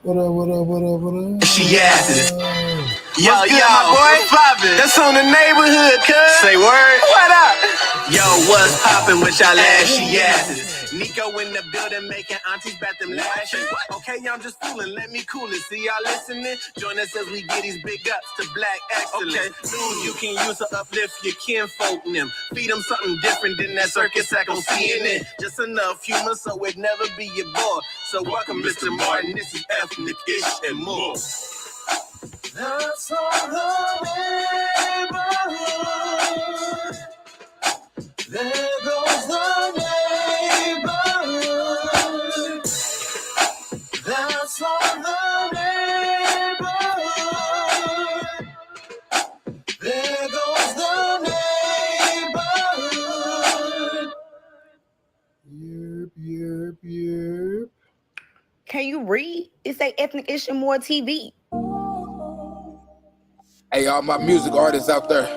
What up? She after this. Yo, my boy. What's poppin'? That's on the neighborhood, cuz. Say word. What up? Yo, what's poppin' with y'all ass? She after this. Nico in the building making aunties bat them lashes. Okay, I'm just fooling. Let me cool it. See y'all listening? Join us as we get these big ups to black excellence. Okay. News you can use to uplift your kinfolk and them. Feed them something different than that circus act on CNN. Just enough humor so it never be your bore. So welcome, Mr. Martin. This is ethnic-ish and more. That's all the neighborhood. There goes the neighborhood. That's all the neighborhood. There goes the neighborhood. Yep. Can you read? It say ethnic-ish and more TV. Hey, all my music artists out there.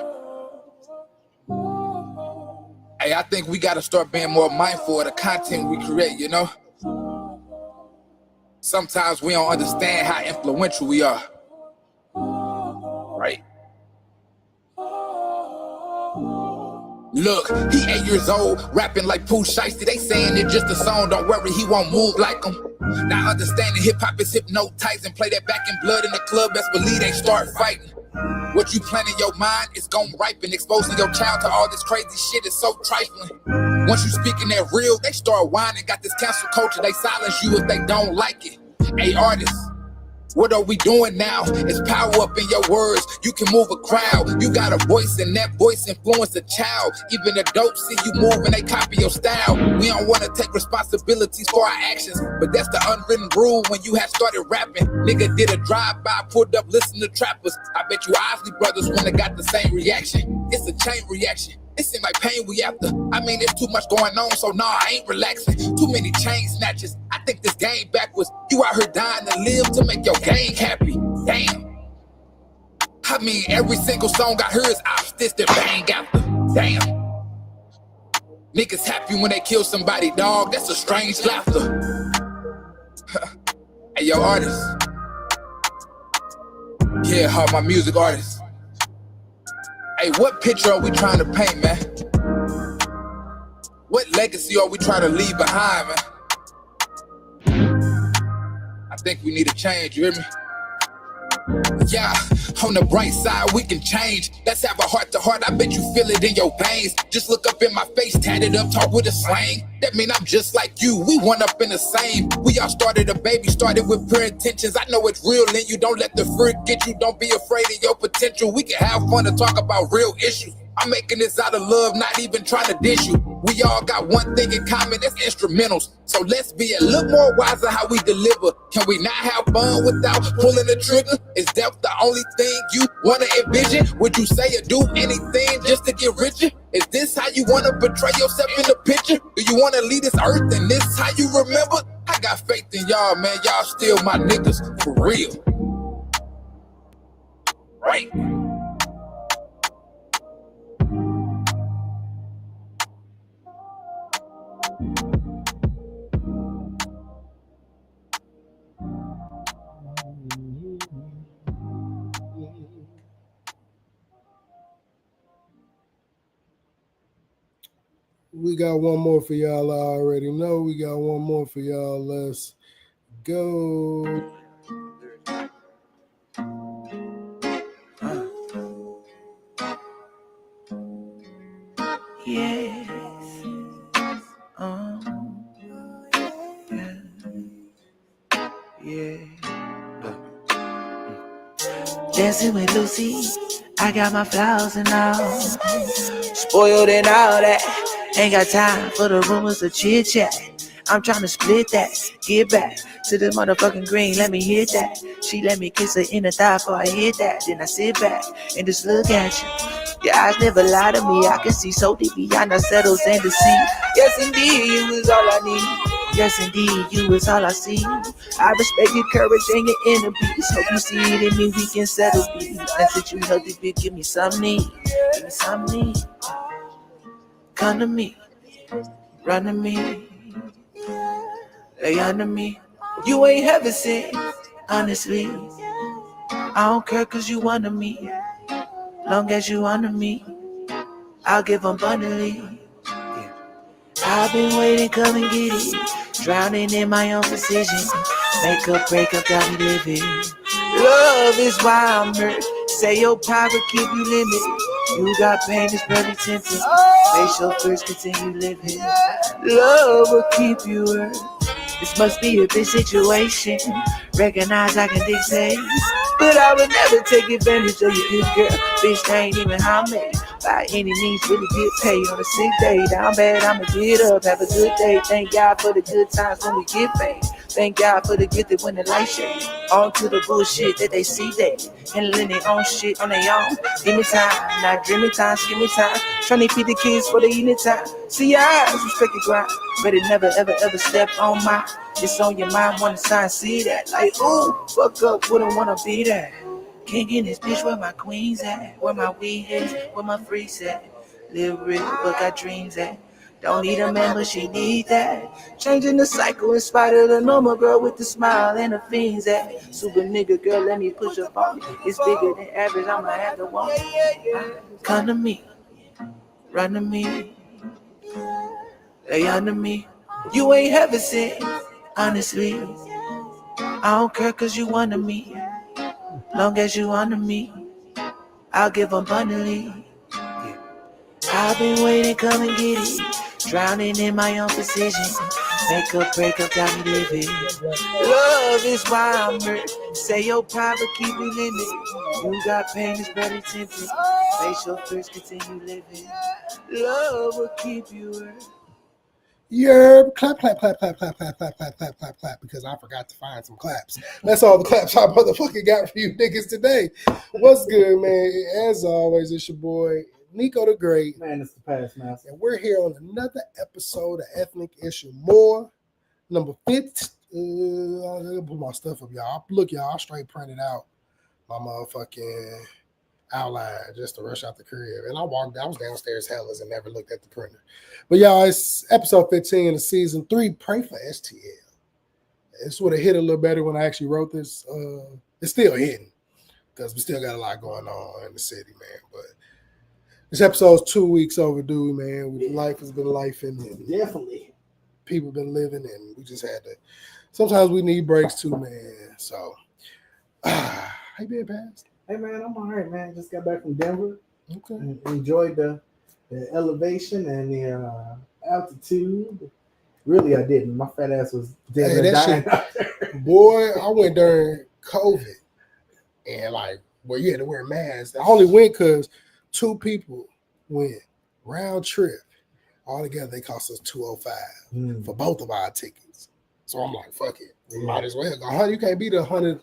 Hey, I think we gotta start being more mindful of the content we create, you know? Sometimes we don't understand how influential we are. Right? Look, he 8 years old, rapping like Pooh Shiesty. They saying it's just a song, don't worry, he won't move like him. Now understanding hip-hop is hypnotizing. Play that back in blood in the club, best believe they start fighting. What you plan in your mind is gon' ripen. Exposing your child to all this crazy shit is so trifling. Once you speaking that real, they start whining. Got this cancel culture, they silence you if they don't like it. Hey artists, what are we doing now? It's power up in your words. You can move a crowd. You got a voice and that voice influence a child. Even adults see you move and they copy your style. We don't want to take responsibilities for our actions, but that's the unwritten rule when you have started rapping. Nigga did a drive-by, pulled up, listened to trappers. I bet you Osley Brothers wouldn't have got the same reaction. It's a chain reaction. It seems like pain we after. I mean, there's too much going on, so nah, I ain't relaxing. Too many chain snatches. I think this game backwards. You out here dying to live to make your gang happy. Damn. I mean, every single song I heard is obstacles that bang after. Damn. Niggas happy when they kill somebody, dog. That's a strange laughter. Hey, yo, artists. Yeah, all my music artists. Hey, what picture are we trying to paint, man? What legacy are we trying to leave behind, man? I think we need a change, you hear me? Yeah, on the bright side, we can change. Let's have a heart-to-heart, I bet you feel it in your veins. Just look up in my face, tatted up, talk with a slang. That mean I'm just like you, we one up in the same. We all started a baby, started with pure intentions. I know it's real in you, don't let the fear get you. Don't be afraid of your potential. We can have fun and talk about real issues. I'm making this out of love, not even trying to dish you. We all got one thing in common, that's instrumentals. So let's be a little more wiser how we deliver. Can we not have fun without pulling the trigger? Is that the only thing you wanna envision? Would you say or do anything just to get richer? Is this how you wanna portray yourself in the picture? Do you wanna leave this earth and this how you remember? I got faith in y'all, man. Y'all still my niggas, for real. Right. We got one more for y'all. I already know we got one more for y'all. Let's go. Yes. Yeah. Dancing with Lucy, I got my flowers and all. Spoiled and all that. Ain't got time for the rumors of chit chat. I'm trying to split that, get back to the motherfucking green, let me hit that. She let me kiss her in the thigh before I hit that. Then I sit back and just look at you. Your eyes never lie to me, I can see so deep beyond our settles and the sea. Yes indeed, you was all I need. Yes indeed, you was all I see. I respect your courage and your inner peace. Hope you see it in me, we can settle peace. And since you know this bitch, give me some need. Give me some need. Come to me, run to me. Lay under me, you ain't heaven sent. Honestly, I don't care cause you under me. Long as you under me, I'll give abundantly. I've been waiting, come and get it. Drowning in my own decision. Make up, break up, got me living. Love is why I'm hurt. Say your power keep you limited. You got pain, it's very tempting. Face your first, continue living. Love will keep you hurt. This must be a big situation. Recognize I can dictate, but I would never take advantage of you, good girl. Bitch, they ain't even how many. By any means, really get paid on a sick day. Down bad, I'ma get up, have a good day. Thank God for the good times when we get paid. Thank God for the gift that when the light shade. On to the bullshit that they see that. Handling their own shit on their own. Give me time, not dreaming time, give me time. Trying to feed the kids for the eating time. See your eyes, respect the grind. But it never, ever, ever step on my. It's on your mind, wanna sign, see that. Like, ooh, fuck up, wouldn't wanna be that. King in this bitch, where my queens at? Where my weed is, where my freaks at? Live real, but got dreams at. Don't need a man, but she need that. Changing the cycle in spite of the normal girl with the smile and the fiends at. Super nigga, girl, let me push up on me. It's bigger than average, I'ma have to walk. Come to me, run to me, lay under me. You ain't heaven sent, honestly. I don't care cause you under me. Long as you under me, I'll give abundantly. I've been waiting, come and get it. Drowning in my own decision. Make up, break up, got me living. Love is why I'm hurt. Say your power keep you limited. You got pain, it's very tempting. Face your first, continue living. Love will keep you hurt. Yerb, clap, clap, clap, clap, clap, clap, clap, clap, clap, clap, clap, because I forgot to find some claps. That's all the claps I motherfucking got for you niggas today. What's good, man? As always, it's your boy, Nico the Great. Man, it's the Past Master. And we're here on another episode of Ethnic Issue More, number 15. I'll put my stuff up, y'all. Look, y'all, I straight printed out my motherfucking outline just to rush out the crib. And I was downstairs hellas and never looked at the printer. But y'all, it's episode 15 of season 3. Pray for STL. This would have hit a little better when I actually wrote this. It's still hitting because we still got a lot going on in the city, man. But this episode's 2 weeks overdue, man. Life has been lifing, and Definitely. people been living, and we just had to. Sometimes we need breaks too, man. So, how you been, Past? Hey, man, I'm all right, man. Just got back from Denver. Okay. And enjoyed the elevation and the altitude. Really, I didn't. My fat ass was dead and dying out there. Boy, I went during COVID, and you had to wear masks. I only went because 2 people went round trip. All together, they cost us $205 for both of our tickets. So I'm like, fuck it, might as well go. You can't beat $100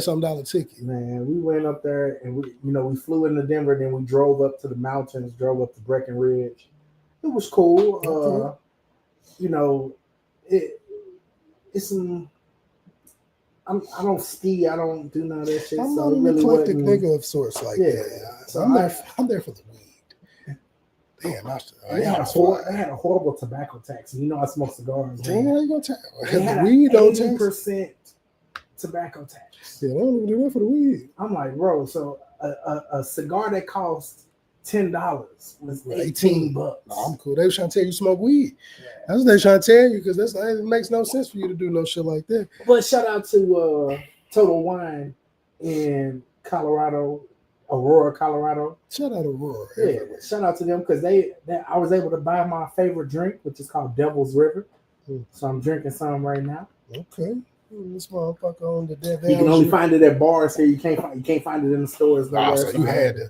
something ticket. Man, we went up there and we flew into Denver, then we drove up to the mountains, drove up to Breckenridge. It was cool. Okay. It's some. I don't ski. I don't do none of that shit. I'm so not an really eclectic nigga of sorts like that. So I'm there for the weed. Damn, they had a horrible tobacco tax. And I smoke cigars. Damn, how you gonna tax? They had Weed don't tax. 80% tobacco tax. Yeah, they don't even do that for the weed. I'm like, bro, so a cigar that costs $10 was $18. No, I'm cool. They was trying to tell you smoke weed. Yeah. That's what they trying to tell you, because it makes no sense for you to do no shit like that. But shout out to Total Wine in Colorado, Aurora, Colorado. Shout out Aurora. Yeah, shout out to them because I was able to buy my favorite drink, which is called Devil's River. So I'm drinking some right now. Okay. This motherfucker on the death. You can only find it at bars here. You can't find it in the stores. So you had to.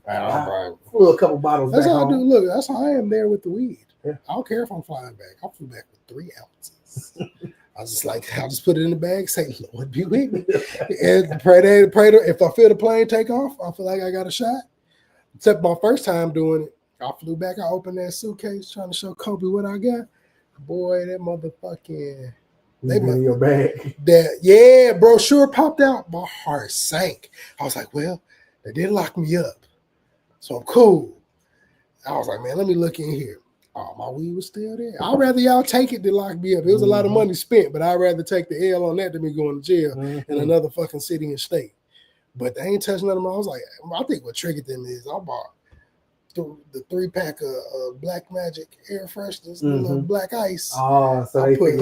I flew a couple bottles. That's back how home. I do. Look, that's how I am there with the weed. Yeah. I don't care if I'm flying back. I flew back with 3 ounces. I'll just put it in the bag, say, Lord be with me. And pray to, if I feel the plane take off, I feel like I got a shot. Except my first time doing it, I flew back, I opened that suitcase trying to show Kobe what I got. Boy, that motherfucking in your bag. Brochure popped out. My heart sank. I was like, well, they didn't lock me up, so I'm cool. I was like, man, let me look in here. Oh, my weed was still there. I'd rather y'all take it than lock me up. It was a lot of money spent, but I'd rather take the L on that than me going to jail in another fucking city and state. But they ain't touching none of them. I was like, I think what triggered them is I bought the 3-pack of Black Magic air fresheners, the little black ice. Oh, so I put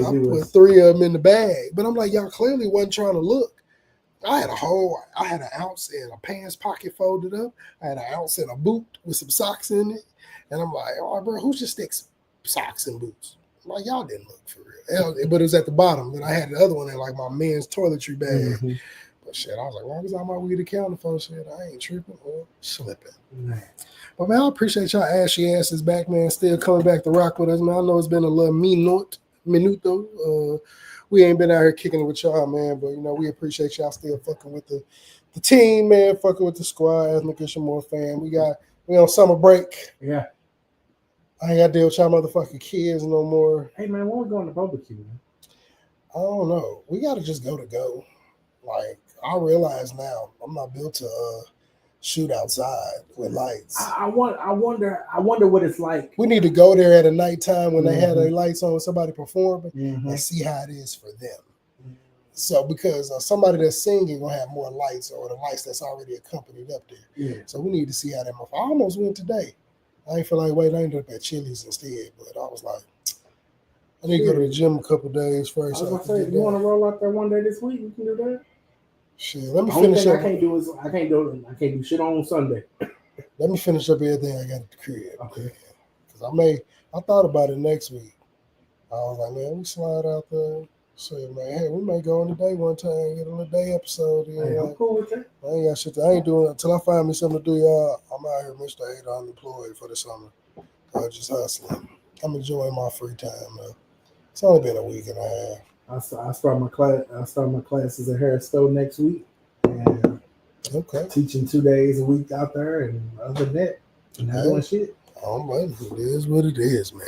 3 of them in the bag. But I'm like, y'all clearly wasn't trying to look. I had an ounce in a pants pocket folded up. I had an ounce in a boot with some socks in it. And I'm like, oh, bro, who just sticks socks and boots? I'm like, y'all didn't look for real. But it was at the bottom. Then I had the other one in like my men's toiletry bag. But shit, I was like, as long as all my weed accounted for, shit, I ain't tripping or slipping. But man, I appreciate y'all ashy asses back, man. Still coming back to rock with us, man. I know it's been a little minuto. We ain't been out here kicking it with y'all, man. But, you know, we appreciate y'all still fucking with the team, man. Fucking with the squad, Ethnic Issue More fan. We on summer break. Yeah. I ain't got to deal with y'all motherfucking kids no more. Hey, man, when we going to barbecue, man? I don't know. We got to just go. Like, I realize now I'm not built to shoot outside with lights. I wonder what it's like. We need to go there at a nighttime when they have their lights on, somebody performing, and see how it is for them. So because somebody that's singing gonna have more lights or the lights that's already accompanied up there. So we need to see how that. I almost went today. I ain't feel like waiting. I ended up at Chili's instead, but I was like, I need to go to the gym a couple days first. I was gonna say, you want to roll out there one day this week? We can do that. Shit, let me finish up. I can't do shit on Sunday. Let me finish up everything I got at the crib. Okay. Because I thought about it next week. I was like, man, we slide out there. Say, man, hey, we may go on the day one time, get a little day episode. Hey, I'm cool with that. I ain't got shit. I ain't doing it until I find me something to do, y'all. I'm out here, Mr. 8, unemployed for the summer. Just hustling. I'm enjoying my free time, though. It's only been a week and a half. I start my classes at Harris Stowe next week. And teaching 2 days a week out there, and other than that, not doing shit. All right, it is what it is, man.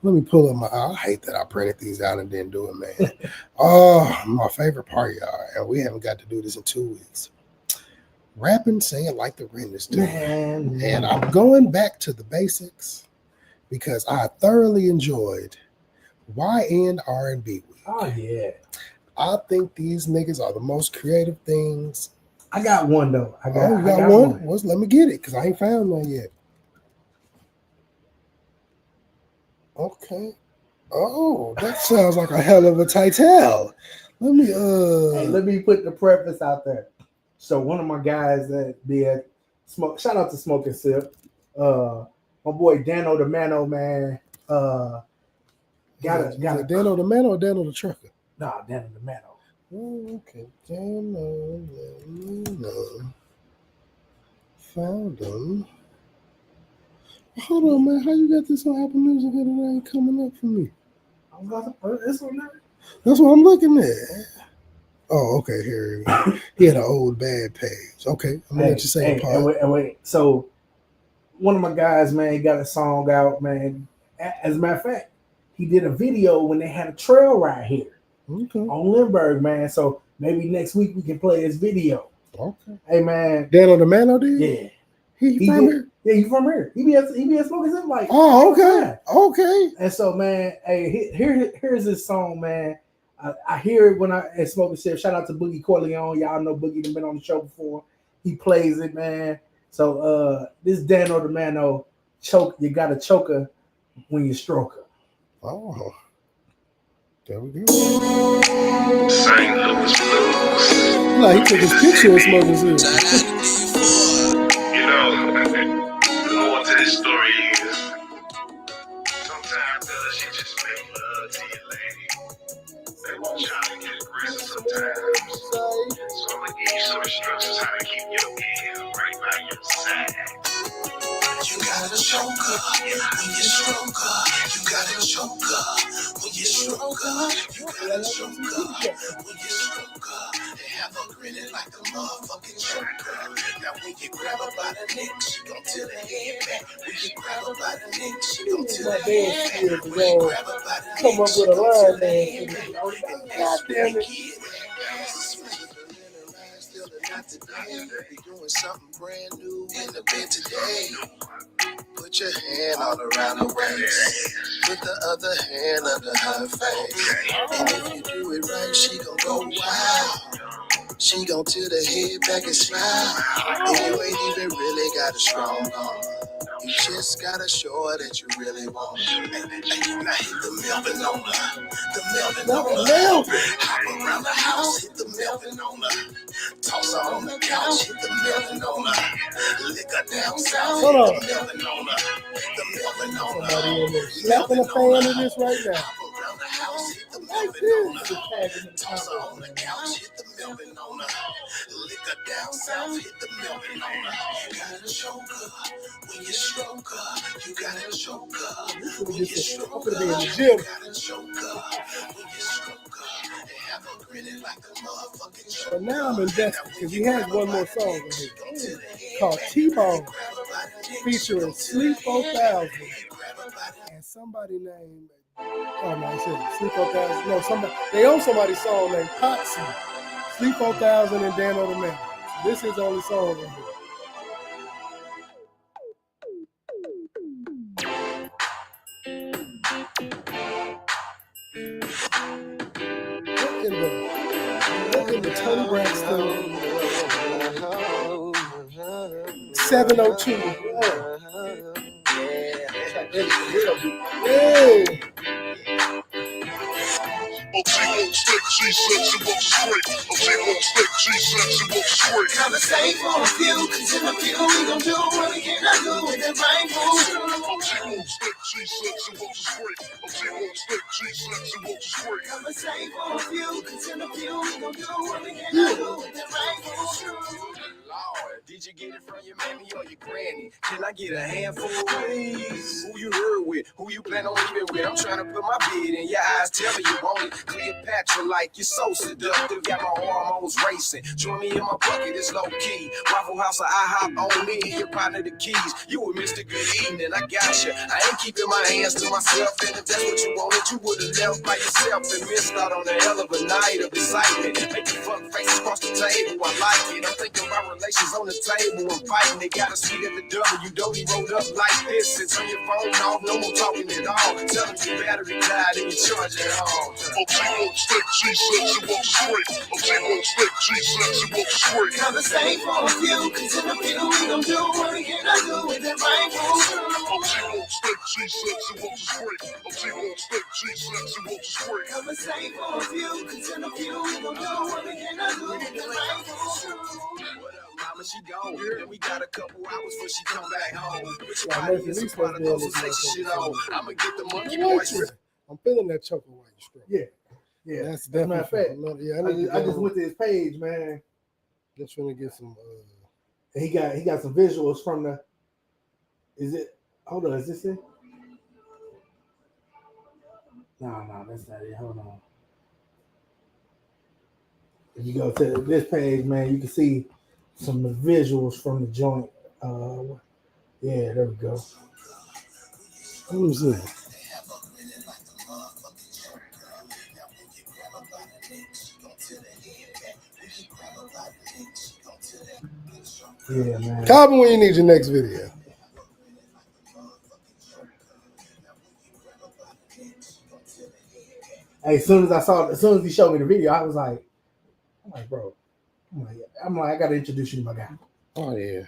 Let me pull up I hate that I printed these out and didn't do it, man. Oh, my favorite part, y'all, and we haven't got to do this in 2 weeks. Rapping, singing like the rent is due. And I'm going back to the basics because I thoroughly enjoyed YN R&B Week. Oh, yeah. I think these niggas are the most creative things. I got one, though. I got one? Let me get it, because I ain't found one yet. Okay. Oh, that sounds like a hell of a title. Let me put the preface out there. So one of my guys that be at Smoke, shout out to Smoke and Sip. My boy Dano the Mano, man. Got Dano the Mano or Dano the Trucker? Nah, Dano the Mano. Oh, okay. Dano. Found him. Hold on, man. How you got this on Apple Music and it ain't coming up for me? It's on there. That's what I'm looking at. Oh, okay. Here he had an old bad page. Okay, I'm gonna let you say a part. Wait. So one of my guys, man, he got a song out, man. As a matter of fact, he did a video when they had a trail ride here on Lindbergh, man. So maybe next week we can play his video. Okay. Hey, man. Dano the Mano did? Yeah. He from here? Yeah, he from here. He be smoking something like. Oh, okay. Okay. And so, man, hey, here's his song, man. I hear it when I at Smoking Sip. Shout out to Boogie Corleone. Y'all know Boogie done been on the show before. He plays it, man. So this Dano the Mano, you got a choker when you stroke her. Oh. There we go. St. Louis Blues. Like he took his picture of Smoking Sip. You know, more to this story is sometimes she just make love to your lady. They want y'all to get aggressive sometimes. So I'm gonna give you some instructions how to keep your head right by your side. You gotta choke her when you stroke her. You gotta choke her when you stroke her. You gotta choke her when you stroke her. And have her grinning like a motherfucking choker. Now when you grab her by the neck, she gon' tilt her head back. When you grab her by the neck, she gon' tilt her head back. When you grab her by the neck, come up she with a gon' line, tilt her man. head back. God damn it. Not today, be doing something brand new in the bed today. Put Put your hand all around her waist. Put the other hand under her face. And if you do it right, she gon' go wild. She gon' tilt her head back and smile. And you ain't even really got a strong arm. You just gotta show her that you really want her. Now hit the Melvin on her. The Melvin on her. Hop around the house, hit the Melvin on her. Toss her on the couch, hit the Melvin on her. Lick her down south, hit the Melvin on her. The Melvin on her. Somebody in there slapping a fan of this right now. Hop around the house, hit the Melvin on her. Toss her on the couch, hit the Melvin on her. Lick her down south, hit the Melvin on her. You gotta choke her when you stroke her. You gotta choke her when you stroke her. You gotta choke her when you stroke her. And have her grinning like a motherfucking choke. But now I'm invested because he has one more song in here called T-Bone featuring Sleep 4000 and somebody named, oh no, he said Sleep 4000. No, somebody, they own somebody's song named Potsy. Sleep 4000 and Dan on the Man. This is the only song in here. Look in the Tony Braxton 702. Hey. Conversate for a few, cause in a few we gon' do what we cannot do with that brain food. Conversate for a few, cause in a few we gon' do what we cannot do with that brain food. Lord, did you get it from your mammy or your granny? Can I get a handful, please? Who you heard with? Who you plan on leaving with? I'm trying to put my bid in your eyes, tell me you want it. Cleopatra like you're so seductive, got my hormones racing. Join me in my bucket, it's low key. Waffle House or IHOP on me, your partner the keys. You were Mr. Good Evening, I got you. I ain't keeping my hands to myself, and if that's what you wanted, you would've left by yourself and missed out on a hell of a night of excitement. Make the fuck faces across the table, I like it. I'm thinking about relations on the table, I'm fighting. They got a seat at the W, Dodie rolled up like this. And turn your phone off, no more talking at all. Tell them your battery died and you charge it all. Conversate for a few, cause in a few we gon' do what we cannot do with that brain food. Conversate for a few, cause in a few we gon' do what we cannot do with that brain food. What up, mama? She gone. Then we got a couple hours before she come back home. I'ma get the monkey boys. I'm feeling that chocolate while you stroke. Yeah. That's As a matter definitely. of fact, Yeah, I just went to his page, man. Just trying to get some. And he got some visuals from the. Is it? Hold on, is this it? No, that's not it. Hold on. If you go to this page, man, you can see some of the visuals from the joint. Yeah, there we go. Who's that? Yeah, man. Call me when you need your next video. Hey, as soon as he showed me the video, I'm like, bro, I gotta introduce you to my guy. Oh yeah,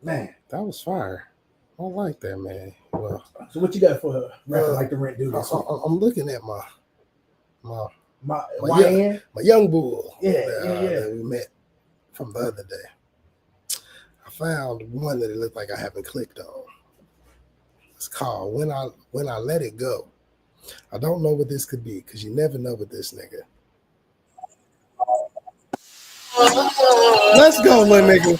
man, that was fire. I like that, man. Well, so what you got for her? Like the rent dude. I'm looking at my young bull. Yeah. That we met from the other day. I found one that it looked like I haven't clicked on. It's called When I Let It Go. I don't know what this could be because you never know with this nigga. Let's go, little nigga.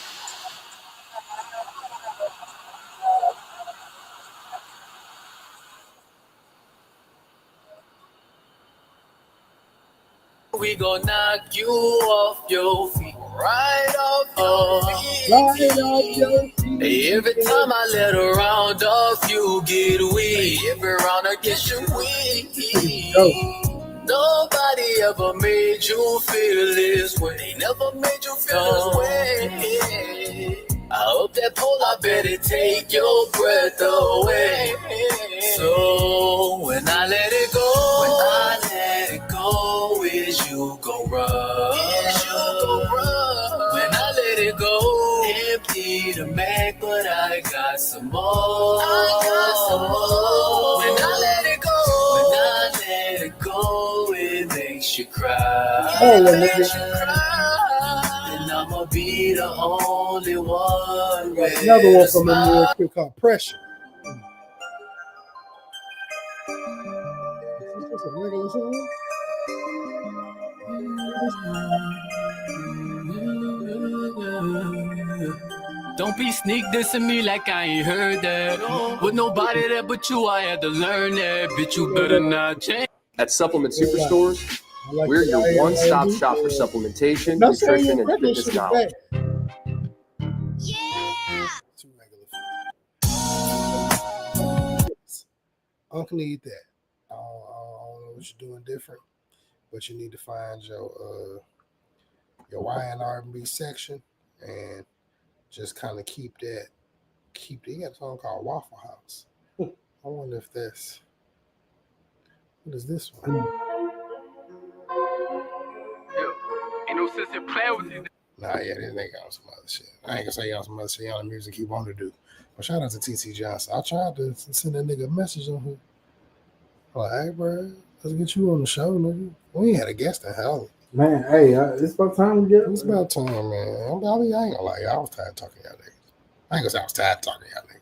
We gon' knock you off your feet, right off your feet. Every time I let a round off, you get weak. Every round I get you weak. Nobody ever made you feel this way. They never made you feel this way. hope that polar bear to take your breath away. So when I let it go, is you gon' run? When I let it go, empty the mag, but I got some more. When I let it go, it makes you cry. And I'ma be the only one with another one from the real quick called Pressure. Is this a regular song? Don't be sneak dissing me like I ain't heard that. With nobody there but you, I had to learn that. Bitch, you better not change. At Supplement Superstores, we're your one-stop shop for supplementation, No, saying nutrition, your and regular fitness shit is knowledge. Too regular. Uncle need that. I don't know what you're doing different, but you need to find your Y&R&B section and just kind of keep that. You got a song called Waffle House. I wonder if that's. What is this one? Ain't no sense in playing with you. Nah, yeah, this nigga on some other shit. I ain't gonna say y'all some other shit on the music he want to do. But shout out to TT Johnson. I tried to send that nigga a message on here. Like, hey, bro, let's get you on the show, nigga. We ain't had a guest in hell. Man, hey, it's about time we get it. It's about time, man. I ain't gonna lie, I was tired of talking to y'all niggas. I ain't gonna say I was tired of talking to y'all niggas.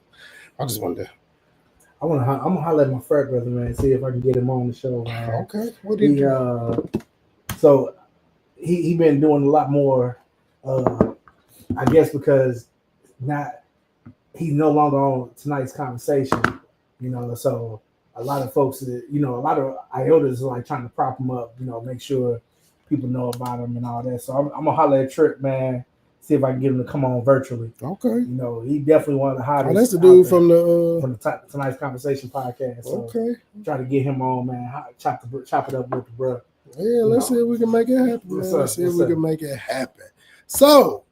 I just wanted to. I'm gonna holler at my frat brother, man, see if I can get him on the show, man. Okay, what did he do? So he been doing a lot more. I guess because he's no longer on tonight's conversation, So a lot of folks, a lot of IOTAs are like trying to prop him up, make sure people know about him and all that. So I'm gonna holler at Trip, man. See if I can get him to come on virtually. Okay. He definitely one of the hottest. Oh, that's the dude from Tonight's Conversation podcast. So okay. Try to get him on, man. Chop it up with the bro. Yeah, let's see if we can make it happen. Let's see if we can make it happen. So,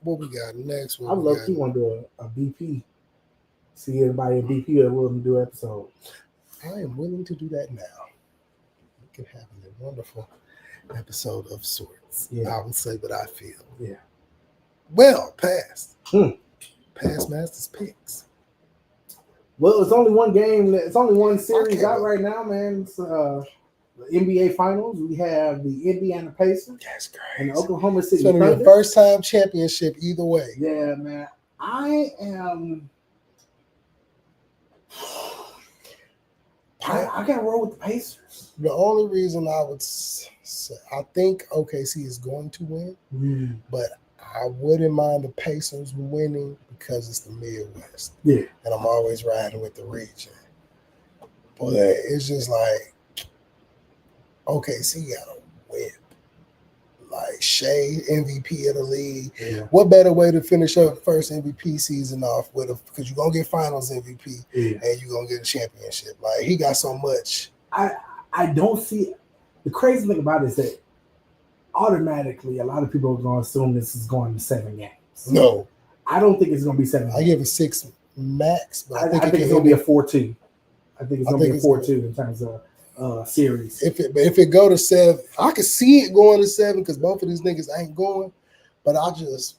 what we got next? I love he want to do a BP. See everybody in BP that willing to do an episode. I am willing to do that now. We can have a wonderful episode of sorts. Yeah. I will say what I feel. Yeah. Well, Past Masters picks. Well, it's only one game. It's only one series out right now, man. It's the NBA Finals. We have the Indiana Pacers. That's great. And the Oklahoma City Thunder. It's going to be a first-time championship either way. Yeah, man. I got to roll with the Pacers. The only reason I would say, I think OKC is going to win, but I wouldn't mind the Pacers winning because it's the Midwest. Yeah. And I'm always riding with the region. But it's just like, OKC got a whip. Like Shea, MVP of the league. Yeah. What better way to finish up first MVP season off with because you're going to get finals MVP and you're going to get a championship. Like, he got so much. I don't see the crazy thing about it is that automatically a lot of people are going to assume this is going to 7 games. No. I don't think it's going to be 7 games. I give it 6 max, but I think it's going to be a 4-2. I think it's going to be a 4-2 in terms of series. If it go to 7, I could see it going to 7 because both of these niggas ain't going. But I just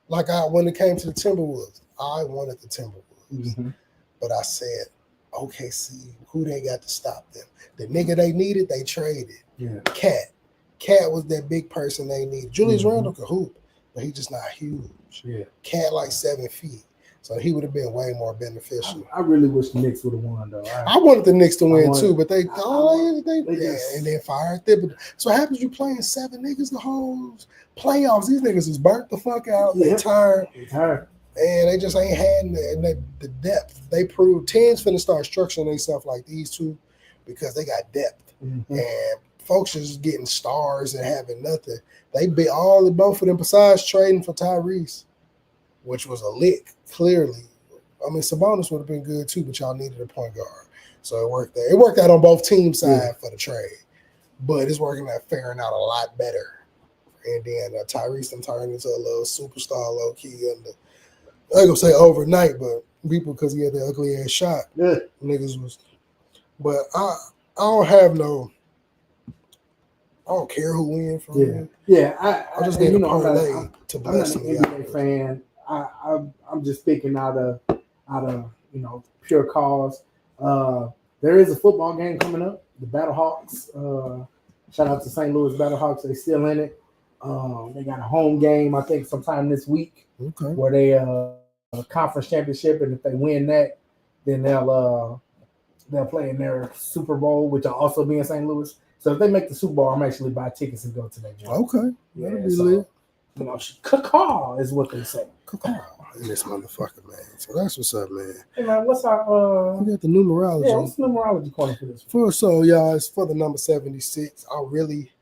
when it came to the Timberwolves, I wanted the Timberwolves, but I said, OKC, who they got to stop them? The nigga they needed, they traded. Yeah, Cat was that big person they needed. Julius Randle could hoop, but he just not huge. Yeah, Cat like 7 feet. So he would have been way more beneficial. I really wish the Knicks would have won, though. I wanted the Knicks to win too, but they and then fired them. So what happens? You playing 7 niggas the whole playoffs. These niggas is burnt the fuck out. Yeah. They tired. And they just ain't had the depth. They proved 10's finna start structuring themselves like these two because they got depth. And folks just getting stars and having nothing. They beat both of them besides trading for Tyrese, which was a lick. Clearly, I mean, Sabonis would have been good too, but y'all needed a point guard, so it worked there. It worked out on both teams' side for the trade, but it's working out, faring out a lot better. And then Tyrese turned into a little superstar, low key I ain't gonna say overnight, but people because he had the ugly ass shot. Yeah. Niggas was, but I don't have no. I don't care who wins from me. Yeah. I just need a I'm parlay to not bless an me. NBA fan. I'm just speaking out of pure cause. There is a football game coming up. The Battlehawks. Shout out to St. Louis Battlehawks. They still in it. They got a home game, I think, sometime this week, where they a conference championship, and if they win that, then they'll play in their Super Bowl, which will also be in St. Louis. So if they make the Super Bowl, I'm actually buy tickets and go to that game. Okay, that'll be lit. You know, caw is what they say. Caw in this motherfucker, man. So that's what's up, man. Hey man, what's our We got the numerology. Yeah, what's the numerology corner for this? Y'all, it's for the number 76. I really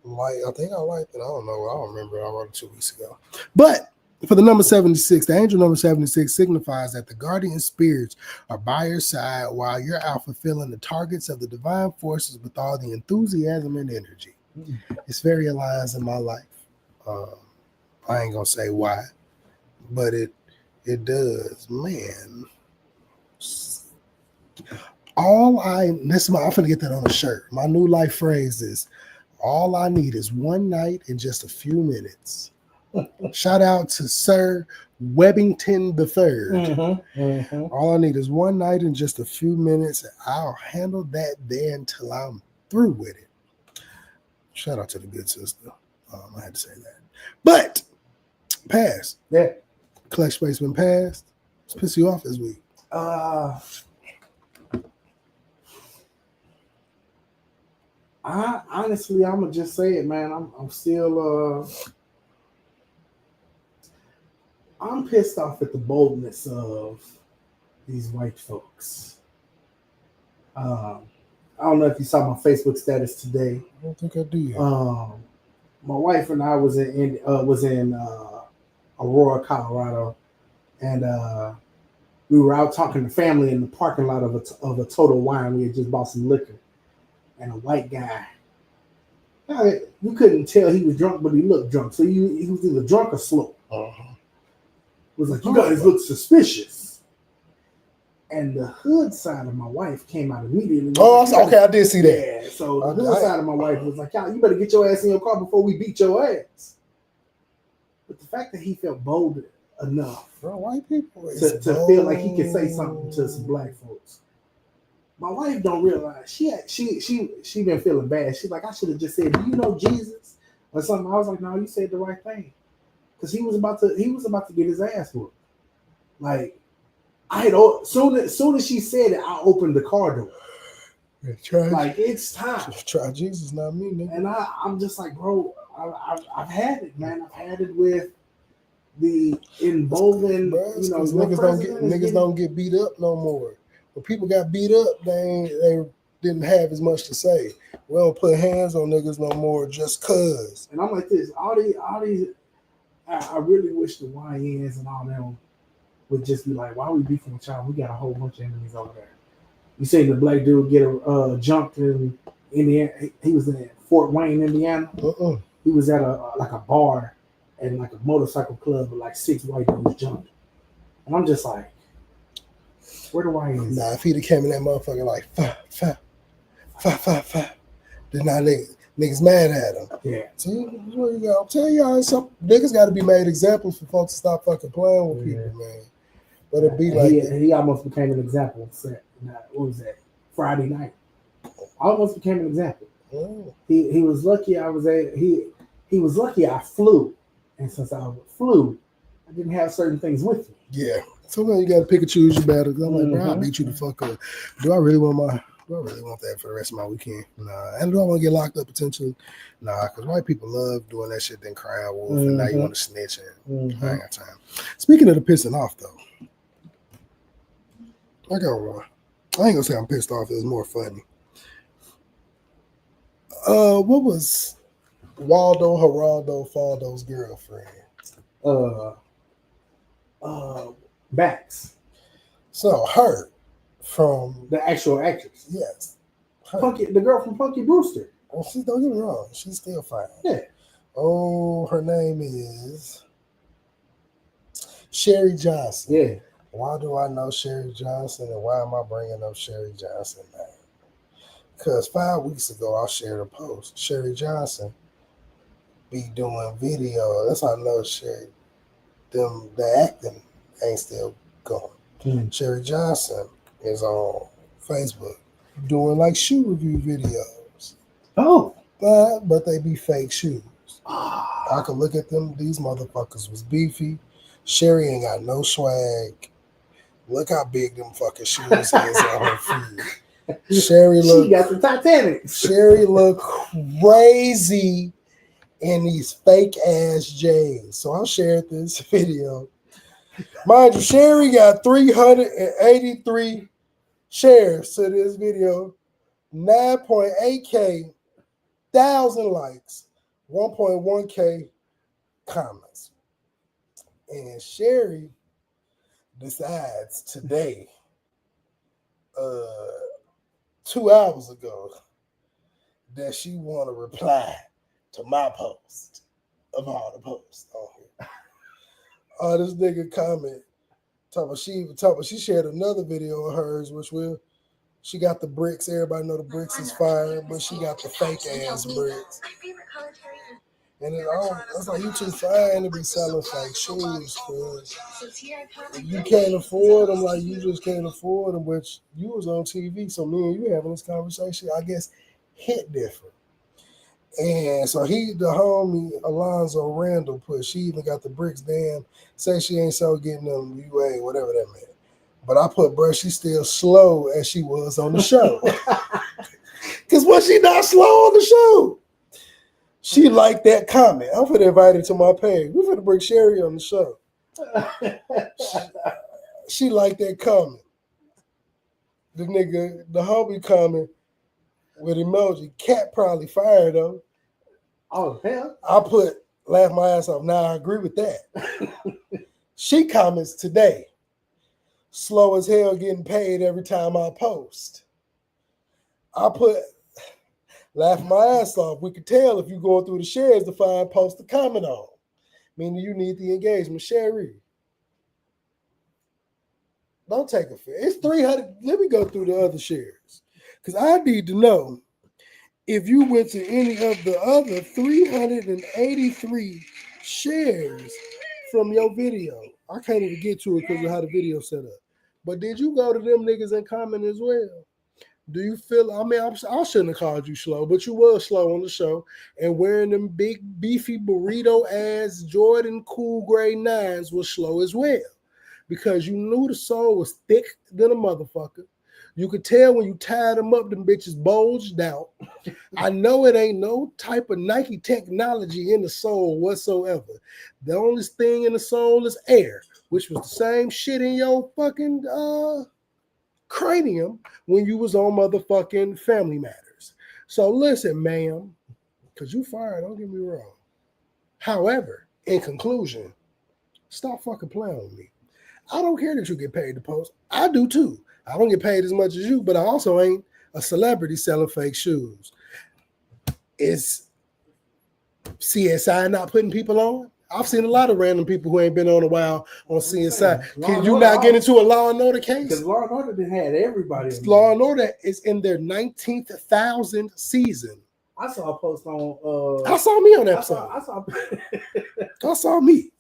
like. I think I liked it. I don't know. I don't remember. I wrote it 2 weeks ago. But for the number 76, the angel number 76 signifies that the guardian spirits are by your side while you're out fulfilling the targets of the divine forces with all the enthusiasm and energy. It's very aligned in my life. I ain't gonna say why, but it does, man. I'm gonna get that on a shirt. My new life phrase is, all I need is one night and just a few minutes. Shout out to Sir Webbington III. All I need is one night and just a few minutes, and I'll handle that there until I'm through with it. Shout out to the good sister. I had to say that. But passed. Yeah. Clutch space been passed. Let's piss you off this week. Honestly, I'm gonna just say it, man. I'm still I'm pissed off at the boldness of these white folks. I don't know if you saw my Facebook status today. I don't think I did. My wife and I was in Aurora, Colorado, and we were out talking to family in the parking lot of a Total Wine. We had just bought some liquor, and a white guy. You couldn't tell he was drunk, but he looked drunk. So he was either drunk or slow. Was like, you guys look suspicious. And the hood side of my wife came out immediately. Okay, I did see that. Yeah, so the hood side of my wife was like, y'all, you better get your ass in your car before we beat your ass. But the fact that he felt bold enough white people to feel like he could say something to some black folks. My wife don't realize she been feeling bad. She's like, I should have just said, do you know Jesus? Or something. I was like, no, you said the right thing. Because he was about to get his ass whooped. Like, soon as she said it, I opened the car door. Like, it's time. Try Jesus, not me, nigga. And I'm just like, bro, I've had it, man. I've had it with the emboldened, niggas don't get beat up no more. When people got beat up, they didn't have as much to say. We don't put hands on niggas no more just cause. And I'm like this, all these. I really wish the YNs and all them would just be like, why are we beefing with y'all? We got a whole bunch of enemies over there. You seen the black dude get jumped in Indiana? He was in Fort Wayne, Indiana. He was at a bar and like a motorcycle club with like 6 white dudes jumped. And I'm just like, where the YNs? Nah, if he'd have came in that motherfucker like, fa, then now niggas mad at him. Yeah. See, I'm telling y'all, some niggas got to be made examples for folks to stop fucking playing with people, man. But it be like he almost became an example. What was that? Friday night. Almost became an example. Oh. He was lucky he was lucky I flew. And since I flew, I didn't have certain things with me. Yeah. Sometimes you got to pick and choose your battles. I'm like, bro, I'll beat you the fuck up. Do I really want that for the rest of my weekend? Nah. And do I want to get locked up potentially? Nah, because white people love doing that shit, then crying wolf, and now you want to snitch, and I ain't got time. Speaking of the pissing off, though, I got one. I ain't gonna say I'm pissed off. It was more funny. What was Waldo Geraldo Faldo's girlfriend? Bax. So her from the actual actress. Yes. The girl from Punky Brewster. Well, don't get me wrong, she's still fine. Yeah. Oh, her name is Sherry Johnson. Yeah. Why do I know Sherry Johnson and why am I bringing up Sherry Johnson now? Because 5 weeks ago, I shared a post. Sherry Johnson be doing video. That's how I know the acting ain't still going. Sherry Johnson is on Facebook doing like shoe review videos. Oh. But they be fake shoes. I could look at them. These motherfuckers was beefy. Sherry ain't got no swag. Look how big them fucking shoes is on her feet. She got the Titanic. Sherry look crazy in these fake ass J's. So I shared this video. Mind you, Sherry got 383 shares to this video, 9.8K thousand likes, 1.1K comments. And Sherry decides today, 2 hours ago, that she want to reply to my post of all the posts on here. This nigga comment talking about she shared another video of hers, which she got the bricks. Everybody know the bricks is fire, but she got the fake ass bricks. And it's like you too fine to be selling fake shoes, cause you can't afford them like you just can't afford them, which you was on TV, so me and you having this conversation, I guess, hit different. And so the homie Alonzo Randall she even got the bricks, damn, say she ain't so getting them UA, whatever that meant. But I put, bruh, she's still slow as she was on the show. Because was she not slow on the show? She liked that comment. I'm finna invite her to my page. We're finna bring Sherry on the show. She liked that comment. The homie comment with emoji. Cat probably fired though. Oh, hell. I put, laugh my ass off. Now I agree with that. She comments today. Slow as hell getting paid every time I post. I put, laugh my ass off. We could tell if you're going through the shares to find post to comment on. Meaning you need the engagement. Sherry, don't take offense. It's 300. Let me go through the other shares. Because I need to know if you went to any of the other 383 shares from your video. I can't even get to it because of how the video's set up. But did you go to them niggas and comment as well? Do you feel, I shouldn't have called you slow, but you was slow on the show and wearing them big, beefy burrito ass Jordan Cool Grade 9s was slow as well because you knew the sole was thick than a motherfucker. You could tell when you tied them up, them bitches bulged out. I know it ain't no type of Nike technology in the sole whatsoever. The only thing in the sole is air, which was the same shit in your fucking cranium when you was on motherfucking Family Matters. So listen, ma'am, because you fired, don't get me wrong. However, in conclusion, stop fucking playing with me. I don't care that you get paid to post. I do too. I don't get paid as much as you, but I also ain't a celebrity selling fake shoes. Is CSI not putting people on? I've seen a lot of random people who ain't been on a while on CSI. Can you not get into a Law and Order case? Because Law and Order done had everybody. Law and Order is in their 19,000th season. I saw a post on. I saw me on that episode. I saw me.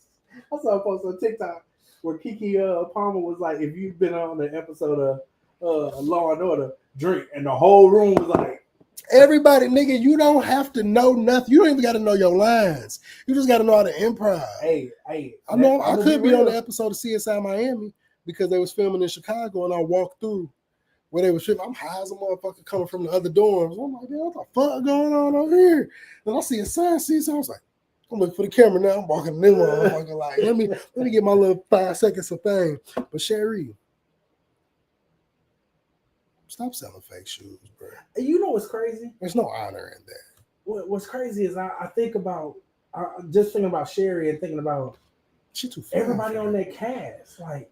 I saw a post on TikTok where Kiki Palmer was like, "If you've been on the episode of Law and Order, drink," and the whole room was like, "Everybody, nigga, you don't have to know nothing. You don't even got to know your lines. You just got to know how to improv." Hey, I know I could be on the episode of CSI Miami because they was filming in Chicago, and I walked through where they was filming. I'm high as a motherfucker coming from the other dorms. I'm like, "Man, what the fuck going on over here?" And I see a sign, so I was like, I'm looking for the camera now. I'm walking in motherfucker like, let me get my little 5 seconds of fame. But Sherry, stop selling fake shoes, bro. You know what's crazy? There's no honor in that. What's crazy is I think about just thinking about Sherry and thinking about everybody on that cast. Like,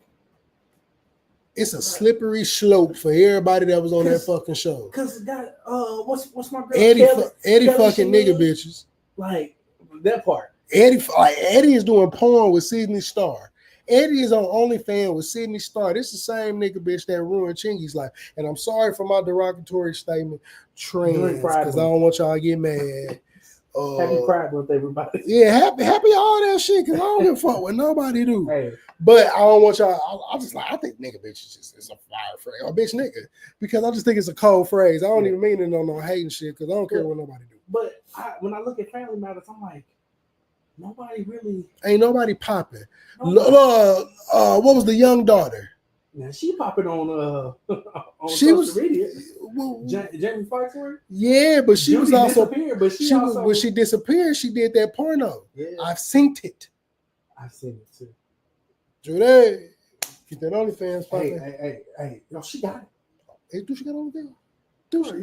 it's a slippery slope for everybody that was on that fucking show. Because what's my girl? Eddie fucking nigga bitches. Like that part. Eddie is doing porn with Sydney Starr. Eddie is on OnlyFans with Sydney Starr. This is the same nigga bitch that ruined Chingy's life. And I'm sorry for my derogatory statement, trans, because I don't want y'all to get mad. Happy Pride Month, everybody. Yeah, happy all that shit, because I don't give a fuck what nobody do. Hey. But I don't want y'all. I think nigga bitch is a fire phrase. Or bitch nigga. Because I just think it's a cold phrase. I don't even mean it on no hating shit, because I don't care what nobody do. But when I look at Family Matters, I'm like, nobody really. Ain't nobody popping. What was the young daughter? Now she popping on she social media. Well, Jamie Foxworth. Yeah, but she was also disappeared. But when she disappeared, she did that porno. Yeah. I've seen it. I've seen it too. Judy, get that OnlyFans popping. Hey, yo, she got it. Hey, do she got OnlyFans?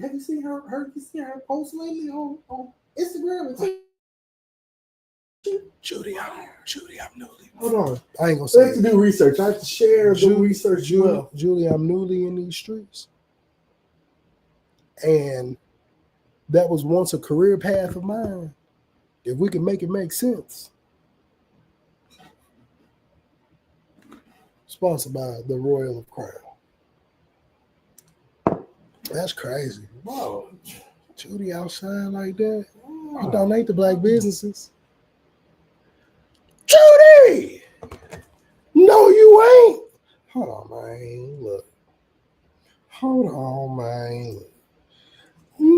Have you seen her post lately on Instagram? Judy, I'm newly. Hold on. I ain't gonna say. I have to do research. I have to share the research. Julie, I'm newly in these streets. And that was once a career path of mine. If we can make it make sense. Sponsored by the Royal of Crown. That's crazy. Wow. Judy outside like that. I donate to black businesses. Judy! No, you ain't. Hold on, man. Look. Hold on, man. Look.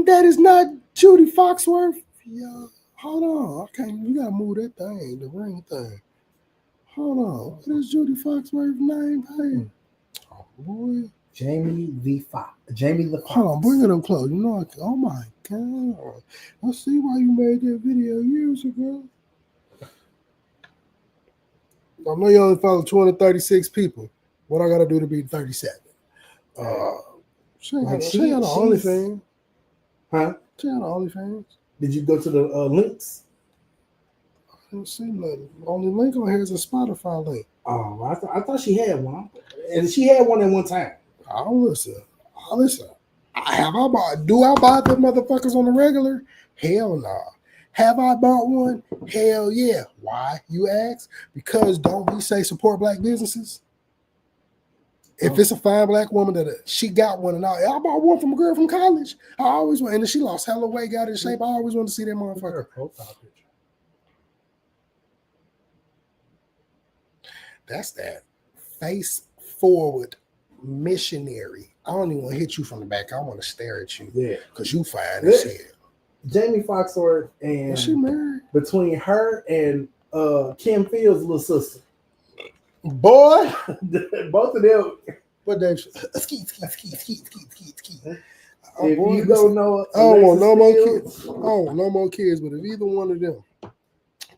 That is not Judy Foxworth. Yeah. Hold on. Okay, you gotta move that thing, the ring thing. Hold on. What is Judy Foxworth's name, babe? Oh boy. Jamie the Fox. Hold on, bring it up close. You know, oh my God. I see why you made that video years ago. I know you only follow 236 people. What I gotta do to be 37? She ain't got OnlyFans. Huh? She got OnlyFans. Did you go to the links? I didn't see nothing. The only link on here is a Spotify link. Oh, I thought she had one. And she had one at one time. I'll listen. Do I buy the motherfuckers on the regular? Hell nah. Have I bought one? Hell yeah. Why, you ask? Because don't we say support black businesses? If it's a fine black woman that she got one, and I bought one from a girl from college. I always want, and then she lost hella weight, got in shape. I always want to see that motherfucker. That's that face forward missionary. I don't even want to hit you from the back. I want to stare at you. Yeah, because you fine as hell. Jamie Foxworth and is she married? Between her and Kim Fields' little sister. Boy, both of them. What they ski. If you don't know, I don't want no more kids. I don't want no more kids. But if either one of them,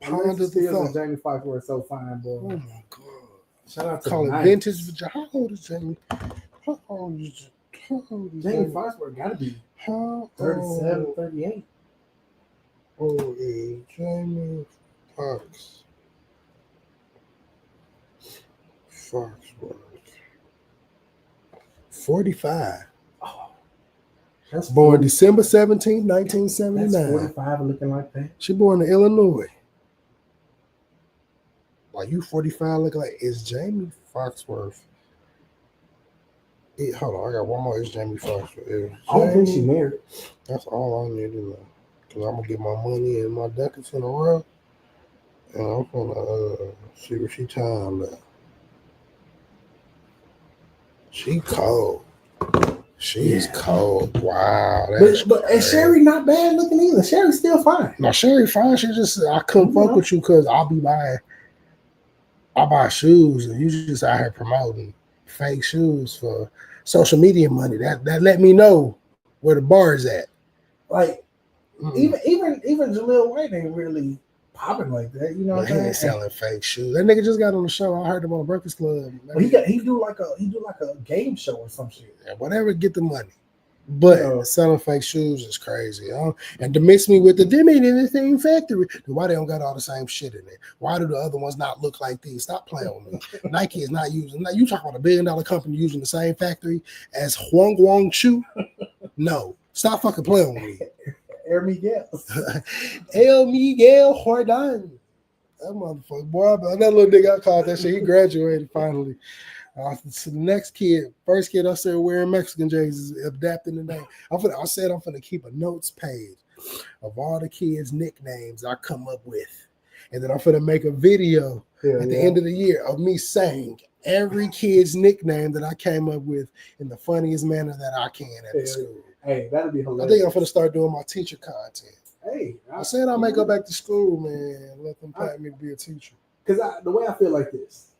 Alexis Fields and Jamie Foxworth so fine, boy. Oh my God! Shout out to call it vintage. How old is Jamie? Jamie Foxworth got to be 37, 38. Oh, is Jamie Foxworth 45. Oh, that's born 40. December 17, 1979. That's 45 looking like that. She born in Illinois. Why you 45 looking like it's Jamie Foxworth? Hold on, I got one more. It's Jamie Foxworth. I don't think she married. That's all I need to know. Because I'm going to get my money and my ducats in a row. And I'm going to see what she time at. She cold. She's cold. Wow. But Sherry not bad looking either. Sherry's still fine. No, Sherry fine. She just, I couldn't fuck with you because I buy shoes and you just out here promoting fake shoes for social media money. That let me know where the bar is at. Like, even Jaleel White ain't really popping like that. You know what I'm saying? He ain't selling fake shoes. That nigga just got on the show. I heard him on Breakfast Club. Well, he do like a game show or some shit. Yeah, whatever, get the money. But selling fake shoes is crazy. And to mix me with they made in the same factory. Then why they don't got all the same shit in there? Why do the other ones not look like these? Stop playing with me. Nike is not using. You talk about $1 billion company using the same factory as Huang Wang Chu? No, stop fucking playing with me. El Miguel Jordan. That motherfucker, boy, that little nigga I called that shit. He graduated finally. So the next kid, first kid I said wearing Mexican jerseys, adapting the name. I said I'm finna keep a notes page of all the kids' nicknames I come up with. And then I'm finna make a video at the end of the year of me saying every kid's nickname that I came up with in the funniest manner that I can at the school. Hey, that'll be hilarious. I think I'm finna start doing my teacher content. Hey, I said I may go back to school, man. Let them pay me to be a teacher. Because the way I feel like this,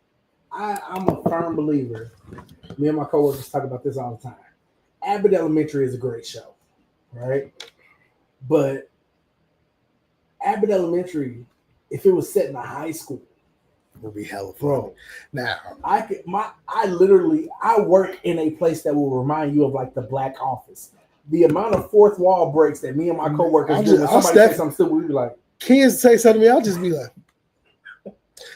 I'm a firm believer. Me and my coworkers talk about this all the time. Abbott Elementary is a great show, right? But Abbott Elementary, if it was set in a high school, it would be hella fun. Now, I work in a place that will remind you of like the Black Office. The amount of fourth wall breaks that me and my coworkers do when somebody says something stupid, we be like, kids say something to me, I'll just be like,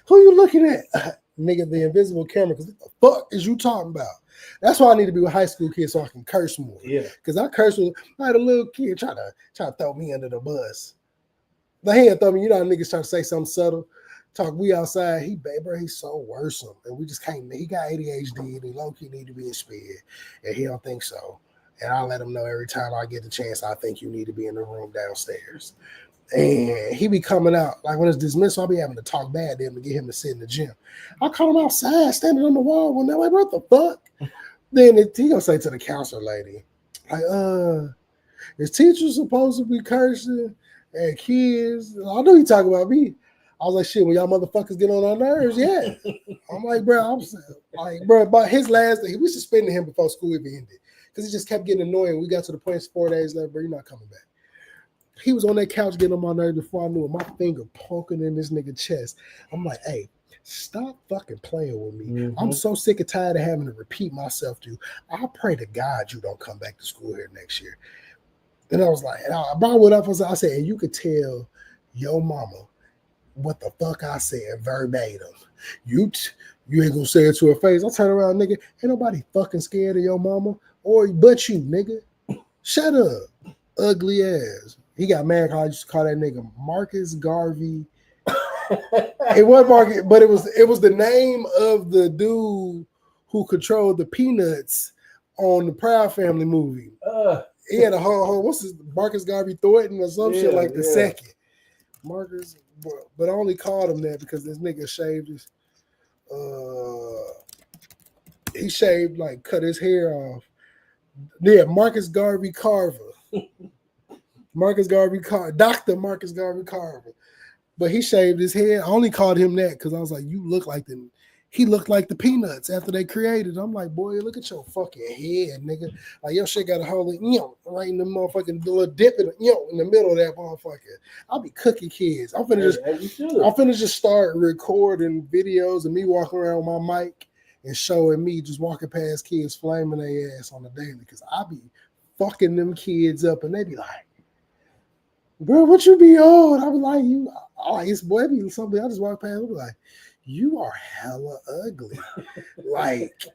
who you looking at? Nigga, the invisible camera, because what the fuck is you talking about? That's why I need to be with high school kids so I can curse more. Yeah. Because I had a little kid try to throw me under the bus. But he didn't throw me, you know how niggas trying to say something subtle. We outside, he's so worrisome. And we just can't, he got ADHD and he low-key need to be in SPED. And he don't think so. And I let him know every time I get the chance, I think you need to be in the room downstairs. And he be coming out, like when it's dismissed, I'll be having to talk bad to him to get him to sit in the gym. I caught him outside, standing on the wall one day, like, what the fuck? Then he gonna say to the counselor lady, like, is teachers supposed to be cursing at kids? I knew he talking about me. I was like, shit, when y'all motherfuckers get on our nerves, yeah. I'm like, bro, but his last day, we suspended him before school even ended. Because he just kept getting annoying. We got to the point 4 days left, bro, you're not coming back. He was on that couch getting on my nerves before I knew it. My finger poking in this nigga chest. I'm like, hey, stop fucking playing with me. Mm-hmm. I'm so sick and tired of having to repeat myself to you. I pray to God you don't come back to school here next year. And I was like, and I brought it up. I said, and you could tell your mama what the fuck I said verbatim. You ain't gonna say it to her face. I turn around, nigga. Ain't nobody fucking scared of your mama but you, nigga. Shut up, ugly ass. He got mad because I used to call that nigga Marcus Garvey. It wasn't Marcus, but it was the name of the dude who controlled the Peanuts on the Proud Family movie. He had a whole what's his Marcus Garvey Thornton or some shit like the second. Marcus, but I only called him that because this nigga shaved his he shaved, like, cut his hair off. Yeah, Marcus Garvey Carver. Dr. Marcus Garvey Carver. But he shaved his head. I only called him that because I was like, you look like them. He looked like the Peanuts after they created. I'm like, boy, look at your fucking head, nigga. Like, your shit got a hole right in the motherfucking little dip in the middle of that motherfucker. I'll be cooking kids. I'm finna just start recording videos of me walking around with my mic and showing me just walking past kids flaming their ass on the daily because I be fucking them kids up and they be like, bro, what you be on? I was like, it's boy, be something. I just walk past, I be like, you are hella ugly. Like,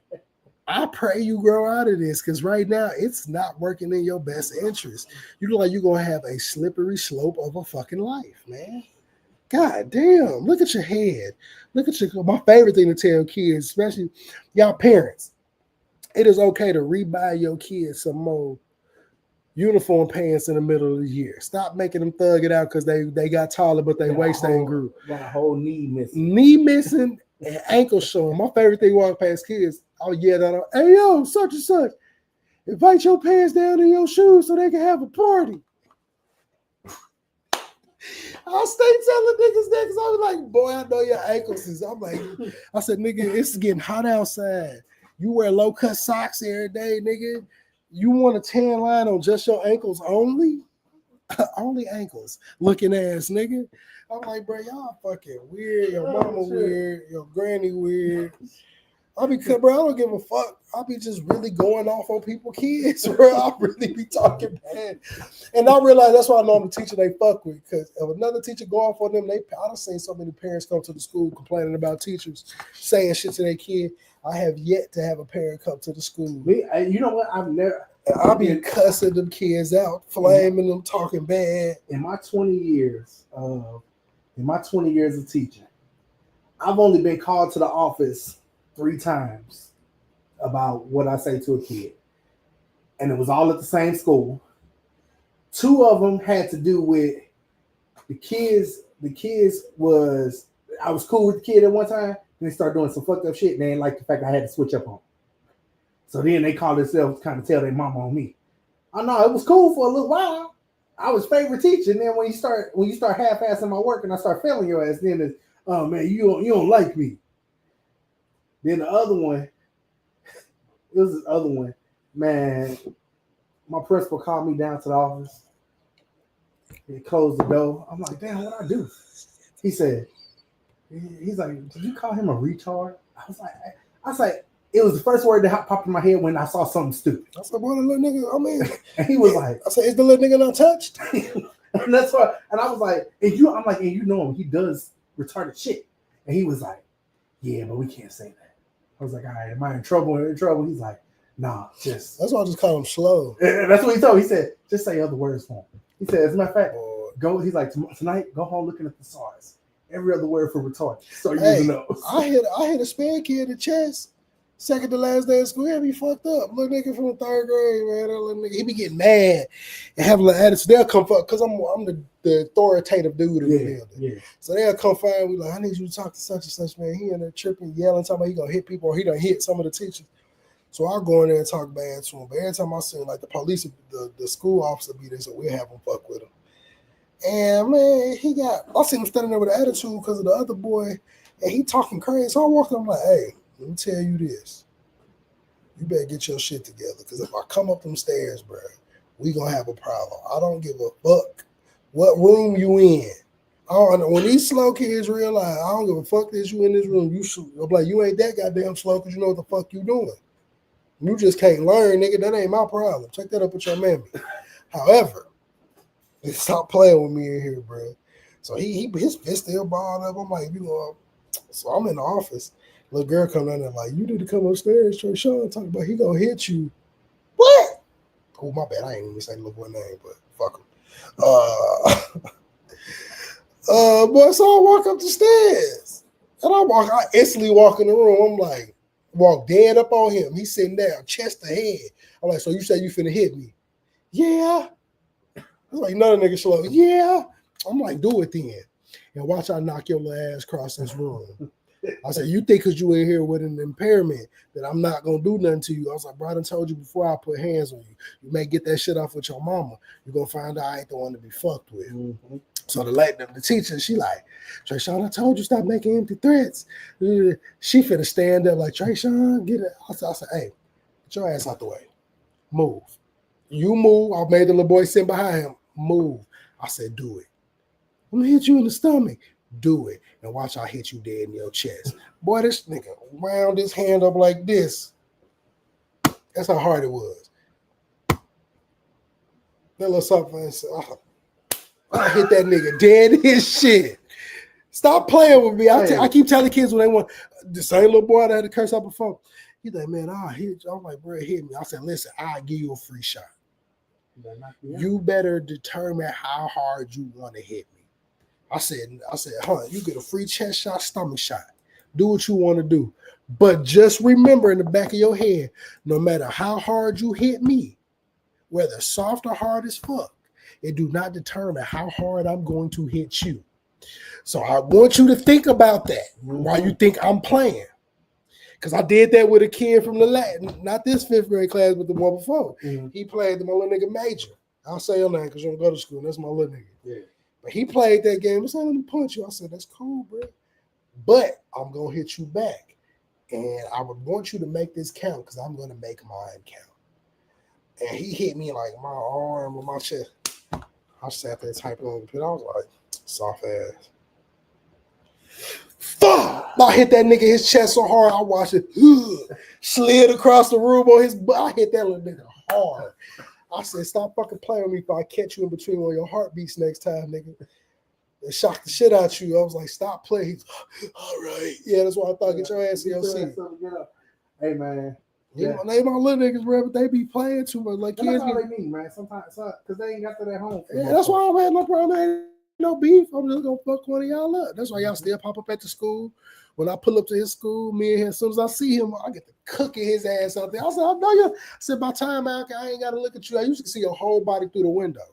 I pray you grow out of this because right now it's not working in your best interest. You look like you're gonna have a slippery slope of a fucking life, man. God damn, look at your head. Look at my favorite thing to tell kids, especially y'all parents. It is okay to rebuy your kids some more uniform pants in the middle of the year. Stop making them thug it out because they got taller, but they waist ain't grew. Got a whole knee missing and ankle showing. My favorite thing walking past kids, I'll yell at them, hey yo, such and such, invite your pants down in your shoes so they can have a party. I'll stay telling niggas that because I was like, boy, I know your ankles is. I'm like, I said, nigga, it's getting hot outside. You wear low cut socks every day, nigga. You want a tan line on just your ankles only? Only ankles. Looking ass, nigga. I'm like, bro, y'all fucking weird. Your mama weird. Your granny weird. I don't give a fuck. I'll be just really going off on people's kids, bro. I'll really be talking bad. And I realize that's why I know I'm the teacher they fuck with. Because if another teacher go off on them, I've seen so many parents come to the school complaining about teachers saying shit to their kid. I have yet to have a parent come to the school. You know what? I'll be cussing them kids out, flaming them, talking bad. In my 20 years of in my 20 years of teaching, I've only been called to the office 3 times about what I say to a kid. And it was all at the same school. 2 of them had to do with the kids. The kids was, I was cool with the kid at one time, and they started doing some fucked up shit, and they didn't like the fact I had to switch up on them. So then they called themselves kind of tell their mama on me. I know it was cool for a little while. I was favorite teacher, and then when you start half-assing my work and I start failing your ass, then it's, oh man, you don't like me. Then the other one, it was this other one, man. My principal called me down to the office. He closed the door. I'm like, damn, what I do? He said, he's like, did you call him a retard? I was like, it was the first word that popped in my head when I saw something stupid. I said, boy, the little nigga, I mean. And he was like, I said, is the little nigga not touched? And that's why, and I was like, and you know him, he does retarded shit. And he was like, yeah, but we can't say that. I was like, all right, am I in trouble? He's like, nah, just. That's why I just call him slow. And that's what he told me. He said, just say other words for him. He said, as a matter of fact, he's like, tonight, go home looking at the SARS. Every other word for retarded. So you know. I hit a spare kid in the chest. Second to last day of school, he be fucked up. Little nigga from the 3rd grade, man. That little nigga, he be getting mad and have a little attitude. They'll come fuck because I'm the authoritative dude in the building. Yeah. So they'll come find me like, I need you to talk to such and such, man. He in there tripping, yelling, talking about he gonna hit people or he done hit some of the teachers. So I'll go in there and talk bad to him. But every time I see him, like the police, the school officer be there, so we'll have him fuck with him. And man, I seen him standing there with an attitude because of the other boy, and he talking crazy. So I walked up, I'm like, hey, let me tell you this. You better get your shit together. Because if I come up them stairs, bro, we going to have a problem. I don't give a fuck what room you in. I don't know. When these slow kids realize, I don't give a fuck that you in this room, you shoot. I'm like, you ain't that goddamn slow because you know what the fuck you doing. You just can't learn, nigga. That ain't my problem. Check that up with your mammy. However, stop playing with me in here, bro. So his fist still balled up. I'm like, you know, so I'm in the office. Little girl come down there like, you need to come upstairs. Trey Sean talking about he gonna hit you. What? Oh, my bad. I ain't even say the little boy name, but fuck him. Boy, so I walk up the stairs. And I instantly walk in the room. I'm like, walk dead up on him. He's sitting there, chest to head. I'm like, so you say you finna hit me? Yeah. I was like, no, nigga slow. Yeah. I'm like, do it then. And watch I knock your little ass across this room. I said, you think because you in here with an impairment that I'm not going to do nothing to you. I was like, bro, I done told you before I put hands on you. You may get that shit off with your mama. You're going to find out I ain't the one to be fucked with. Mm-hmm. So the teacher, she like, Trayshawn, I told you stop making empty threats. She finna stand up like, Trayshawn, get it. I said, hey, get your ass out the way. Move. You move. I made the little boy sit behind him. Move. I said, do it. I'm going to hit you in the stomach. Do it. And watch I hit you dead in your chest. Boy, this nigga wound his hand up like this. That's how hard it was. That little something. I hit that nigga dead in his shit. Stop playing with me. I keep telling kids when they want the same little boy that had to curse out before. He's like, man, I'll hit you. I'm like, bro, hit me. I said, listen, I'll give you a free shot. You better determine how hard you want to hit me. I said, you get a free chest shot, stomach shot. Do what you want to do. But just remember in the back of your head, no matter how hard you hit me, whether soft or hard as fuck, it do not determine how hard I'm going to hit you. So I want you to think about that while you think I'm playing. Because I did that with a kid from the not this 5th grade class, but the one before. Mm-hmm. He played my little nigga Major. I'll say your name because you don't go to school. That's my little nigga. Yeah. But he played that game. I said, let me punch you. I said, that's cool, bro. But I'm going to hit you back. And I would want you to make this count because I'm going to make mine count. And he hit me like my arm or my chest. I sat there typing on the pit. I was like, soft ass. Fuck! I hit that nigga his chest so hard, I watched it slid across the room on his butt. I hit that little nigga hard. I said, stop fucking playing with me if I catch you in between one of your heartbeats next time, nigga. And shock the shit out you. I was like, stop playing. He's, all right. Yeah, that's why I thought, get your ass in your seat. Hey, man. Yeah, they my little niggas, bro, but they be playing too much. Like kids, that's all they need, man. Sometimes, because they ain't got to that home. Yeah, that's why I don't have no problem. No beef. I'm just gonna fuck one of y'all up. That's why y'all still pop up at the school. When I pull up to his school, me and him, as soon as I see him, I get to cooking his ass out there. I said, I know you. I said, by time I ain't got to look at you. I used to see your whole body through the window.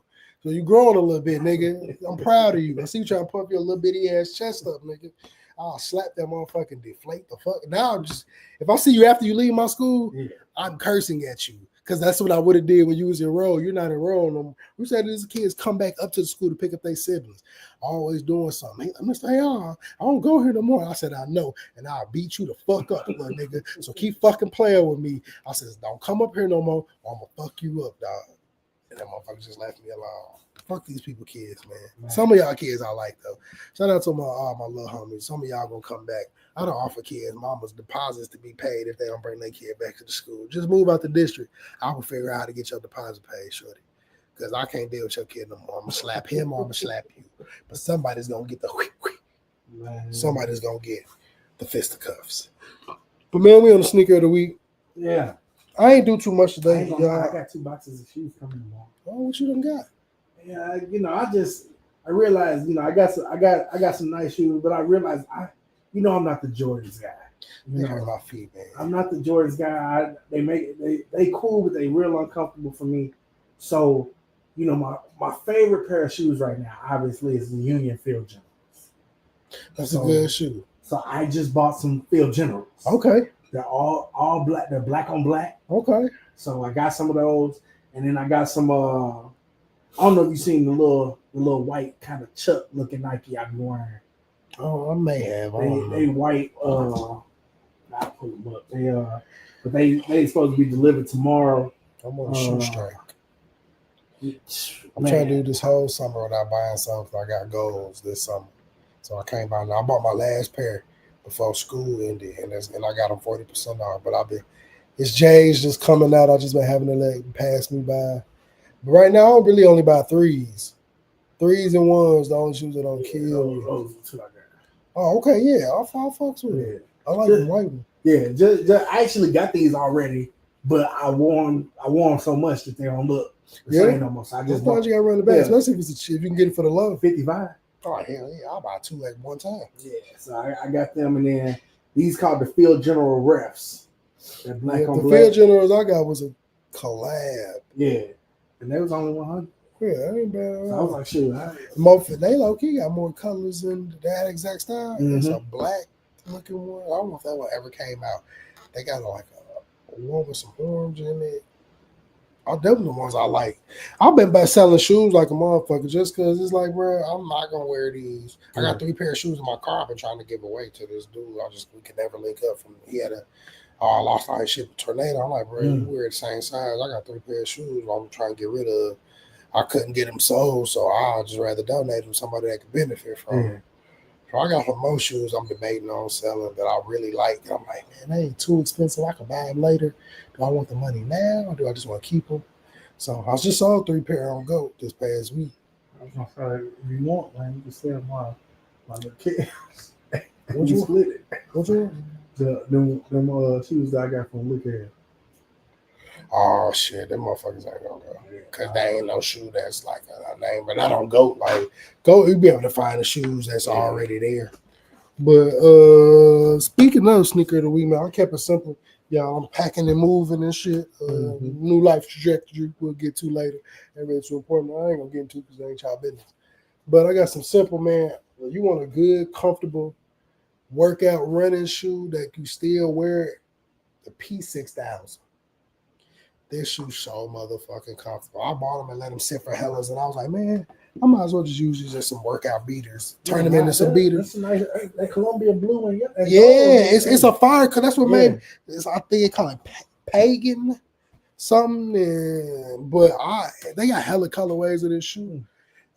So you growing a little bit, nigga. I'm proud of you. I see you trying to pump your little bitty ass chest up, nigga. I'll slap that motherfucking deflate the fuck. Now, just if I see you after you leave my school, I'm cursing at you. Because that's what I would have did when you was enrolled. You're not enrolled no more. We said these kids come back up to the school to pick up their siblings. Always doing something. Hey, Mr. I don't go here no more. I said, I know. And I'll beat you the fuck up, little nigga. So keep fucking playing with me. I said, don't come up here no more or I'm going to fuck you up, dog. And that motherfucker just left me alone. Fuck these people kids, man. Some of y'all kids I like, though. Shout out to my little homies. Some of y'all going to come back. I don't offer kids mama's deposits to be paid if they don't bring their kid back to the school. Just move out the district. I will figure out how to get your deposit paid, shorty. Because I can't deal with your kid no more. I'm going to slap him or I'm going to slap you. But somebody's going to get the somebody's going to get the fisticuffs. But, man, we on the sneaker of the week. Yeah. I ain't do too much today. I got 2 boxes of shoes coming tomorrow. Oh, what you done got? Yeah, I realized, I got some nice shoes, but I realized I'm not the Jordans guy. They hurt my feet, man. I'm not the Jordans guy. They cool, but they real uncomfortable for me. So, my favorite pair of shoes right now, obviously, is the Union Field Generals. That's a good shoe. So I just bought some Field Generals. Okay. They're all black. They're black on black. Okay. So I got some of those, and then I got some. I don't know if you've seen the little white kind of Chuck looking Nike I've been wearing. Oh, I may have. They white. I'll pull them up. But they supposed to be delivered tomorrow. I'm on a shoe strike. I'm trying to do this whole summer without buying something. I got goals this summer, so I can't buy. I bought my last pair before school ended, and I got them 40% off. But it's J's just coming out. I just been having to let it pass me by. But right now, I don't really only buy 3s. 3s and 1s, the only shoes that don't kill me. Oh, okay, yeah. I'll fucks with it. I like the white one. Yeah, just I actually got these already, but I wore them so much that they don't look the same almost. I just thought you got to run the back, especially if you can get it for the low. 55. Oh, hell yeah. I'll buy 2 at one time. Yeah, so I got them, and then these called the Field General Refs. They're black on the black. Field Generals I got was a collab. Yeah. And they was only 100. Yeah, that ain't bad. So I was like, shoot. They low-key got more colors than that exact style. Mm-hmm. It's a black-looking one. I don't know if that one ever came out. They got like a one with some orange in it. Oh, them the ones I like. I've been by selling shoes like a motherfucker just because it's like, bro, I'm not going to wear these. I got 3 pair of shoes in my car I've been trying to give away to this dude. We could never link up from. He had I lost all his shit with tornado. I'm like, bro, you wear the same size. I got 3 pair of shoes I'm trying to get rid of. I couldn't get them sold, so I'll just rather donate them to somebody that could benefit from them. So I got some more shoes I'm debating on selling that I really like. And I'm like, man, they ain't too expensive. I can buy them later. Do I want the money now or do I just want to keep them? So I just sold 3 pair on GOAT this past week. I was gonna say, if you want, man, you can sell my little kids. What you split it? What you? Them shoes that I got from Look Ahead. Oh shit, them motherfuckers ain't gonna go. Cause they ain't no shoe that's like a name, but I don't GOAT. Like GOAT, you be able to find the shoes that's already there. But speaking of sneaker of the week, man, I kept it simple. Y'all, I'm packing and moving and shit. New life trajectory we'll get to later. Everything's too important. I ain't gonna get into because it ain't y'all business. But I got some simple, man. You want a good, comfortable workout running shoe that you still wear, the P6000. This shoe's so motherfucking comfortable. I bought them and let them sit for hellas, and I was like, man, I might as well just use these as some workout beaters. Turn them into some beaters. That's a nice, that Columbia blue one. Yeah, it's a fire, because that's what made it. I think they call it pagan something. But they got hella colorways of this shoe.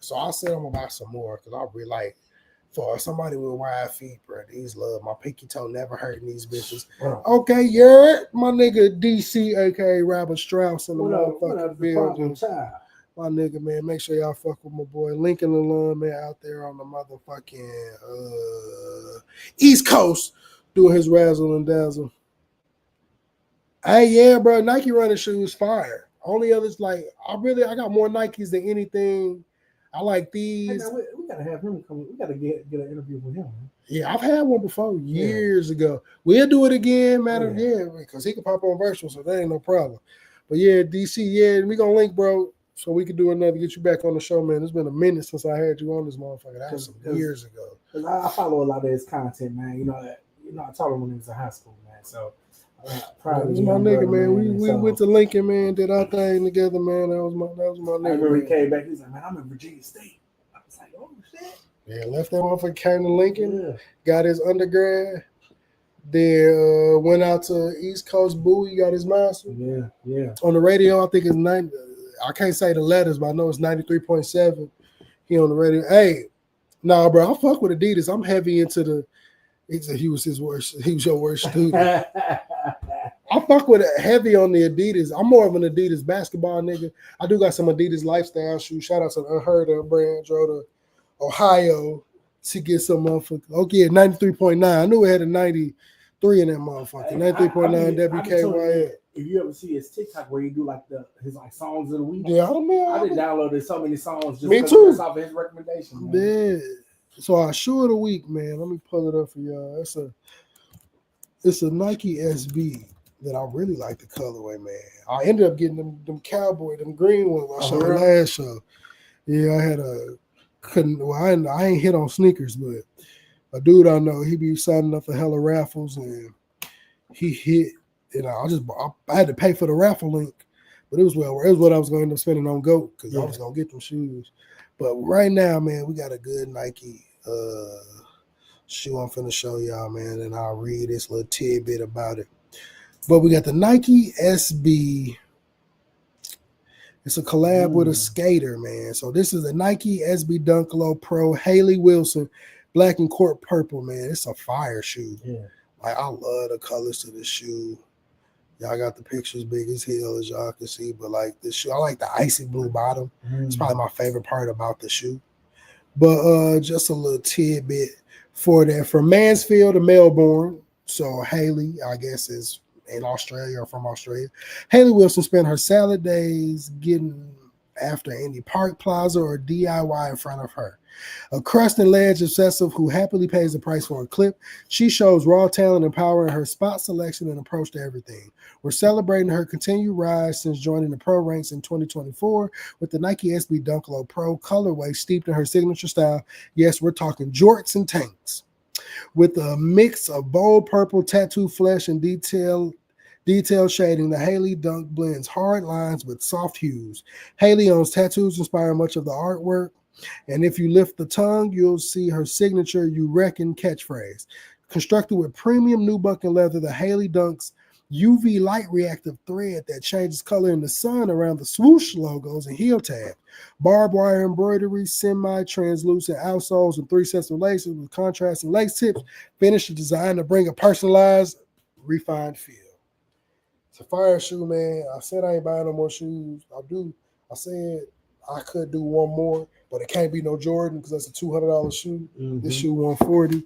So I said I'm going to buy some more because I really like, for somebody with wide feet, bro, these love. My pinky toe never hurting these bitches. Okay, you're my nigga DC, aka Robert Strauss, in the motherfucking building. My nigga, man, make sure y'all fuck with my boy Lincoln Alone, man, out there on the motherfucking East Coast doing his razzle and dazzle. Hey, yeah, bro, Nike running shoes fire. Only others, like, I got more Nikes than anything I like Hey, these. man, we gotta have him come. We gotta get an interview with him. Man. Yeah, I've had one before years ago. We'll do it again, because he can pop on virtual, so that ain't no problem. But yeah, DC, yeah, we gonna link, bro, so we can do another. Get you back on the show, man. It's been a minute since I had you on this motherfucker. That was some years ago. Because I follow a lot of his content, man. You know, I taught him when he was in high school, man. So. That was my nigga, man. We went to Lincoln, man. Did our thing together, man. That was my nigga. I remember he came back. He was like, "Man, I'm in Virginia State." I was like, "Oh shit!" Yeah, left that motherfucker, came to Lincoln, got his undergrad, then went out to East Coast Bowie, got his master. Yeah. On the radio, I think it's 90. I can't say the letters, but I know it's 93.7. He on the radio. Hey, nah, bro, I fuck with Adidas. I'm heavy into the. He was your worst student. I fuck with it heavy on the Adidas. I'm more of an Adidas basketball nigga. I do got some Adidas lifestyle shoes. Shout out to the Unheard Of brand. Drove to Ohio to get some motherfucker. Okay, 93.9. I knew it had a 93 in that motherfucker. 93.9 WKYL. If you ever see his TikTok where he do like his songs of the week. Yeah, I don't know. I didn't download so many songs just me too. That's off of his recommendation. Yeah. So our shoe of the week, man. Let me pull it up for y'all. It's a Nike SB that I really like the colorway, man. I ended up getting them cowboy, them green ones I showed last show. Yeah, I ain't hit on sneakers, but a dude I know, he be signing up for hella raffles, and he hit, and I had to pay for the raffle link, but it was what I was going to end up spending on GOAT because I was gonna get them shoes. But right now, man, we got a good Nike shoe I'm finna show y'all, man, and I'll read this little tidbit about it. But we got the Nike SB. It's a collab with a skater, man. So this is a Nike SB Dunk Low Pro Haley Wilson, black and court purple, man. It's a fire shoe. Yeah. Like, I love the colors to this shoe. Y'all got the pictures big as hell, as y'all can see. But like this shoe, I like the icy blue bottom. It's probably my favorite part about the shoe. But just a little tidbit for that. From Mansfield to Melbourne. So Haley, I guess, is in Australia or from Australia. Haley Wilson spent her salad days getting after any park plaza or DIY in front of her. A crust and ledge obsessive who happily pays the price for a clip, she shows raw talent and power in her spot selection and approach to everything. We're celebrating her continued rise since joining the pro ranks in 2024 with the Nike SB Dunk Low Pro colorway steeped in her signature style. Yes, we're talking jorts and tanks. With a mix of bold purple tattoo flesh and detailed shading, the Haley Dunk blends hard lines with soft hues. Haley owns tattoos inspire much of the artwork, and if you lift the tongue, you'll see her signature "You Reckon" catchphrase. Constructed with premium nubuck leather, the Haley Dunk's UV light reactive thread that changes color in the sun around the swoosh logos and heel tab. Barbed wire embroidery, semi-translucent outsoles, and 3 sets of laces with contrasting lace tips. Finish the design to bring a personalized, refined feel. It's a fire shoe, man. I said I ain't buying no more shoes. I said I could do one more, but it can't be no Jordan because that's a $200 shoe. This shoe $140.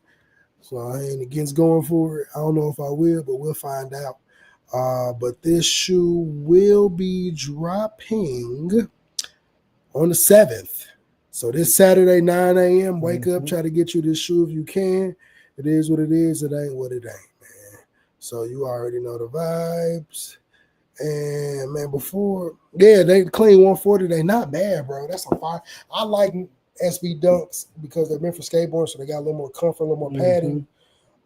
So I ain't against going for it. I don't know if I will, but we'll find out. But this shoe will be dropping on the 7th. So this Saturday, 9 a.m., wake up, try to get you this shoe if you can. It is what it is. It ain't what it ain't, man. So you already know the vibes. And, man, they clean 140. They not bad, bro. That's a fire. I like SB Dunks because they've been for skateboarding, so they got a little more comfort, a little more padding.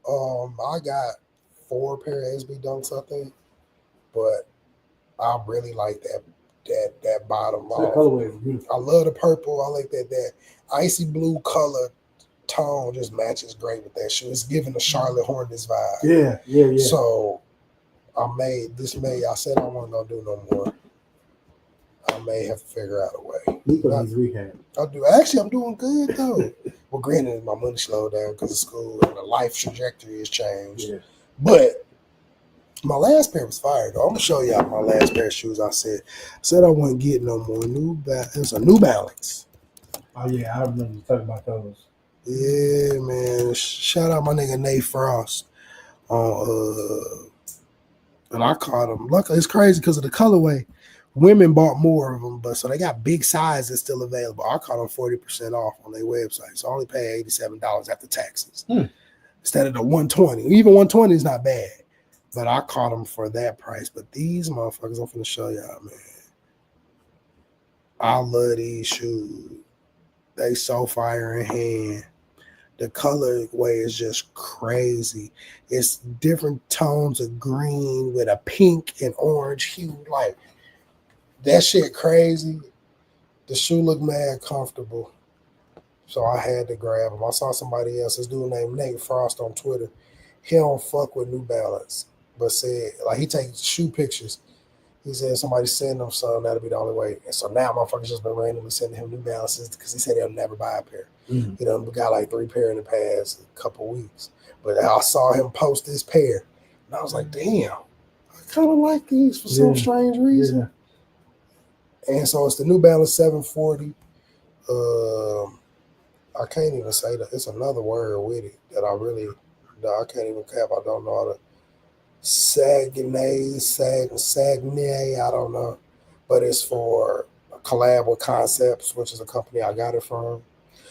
I got 4 pair of SB Dunks, I think, but I really like that bottom. Colorway is beautiful. I love the purple. I like that icy blue color tone just matches great with that shoe. It's giving the Charlotte Hornets vibe. Yeah. So I said I wasn't gonna do no more. I may have to figure out a way. Nico needs rehab. I do. Actually, I'm doing good though. Well, granted, my money slowed down because of school and the life trajectory has changed. Yeah. But my last pair was fire though. I'm gonna show y'all my last pair of shoes. I said I wasn't getting no more it was a New Balance. Oh yeah, I remember you talking about those. Yeah, man. Shout out my nigga Nate Frost. And I caught him. Luckily, it's crazy because of the colorway. Women bought more of them, but so they got big sizes still available. I caught them 40% off on their website. So I only paid $87 after taxes instead of the $120. Even $120 is not bad, but I caught them for that price. But these motherfuckers, I'm finna show y'all, man. I love these shoes. They so fire in hand. The colorway is just crazy. It's different tones of green with a pink and orange hue. Like, that shit crazy. The shoe looked mad comfortable. So I had to grab them. I saw somebody else, this dude named Nate Frost on Twitter. He don't fuck with New Balance, but said, like, he takes shoe pictures. He said somebody send him some, that'll be the only way. And so now motherfuckers just been randomly sending him New Balances because he said he'll never buy a pair. You know, we got like 3 pair in the past couple weeks. But I saw him post this pair. And I was like, damn, I kind of like these for some strange reason. Yeah. And so it's the New Balance 740. I can't even say that. It's another word with it that I can't even cap. I don't know how to Sagnay, I don't know. But it's for a collab with Concepts, which is a company I got it from.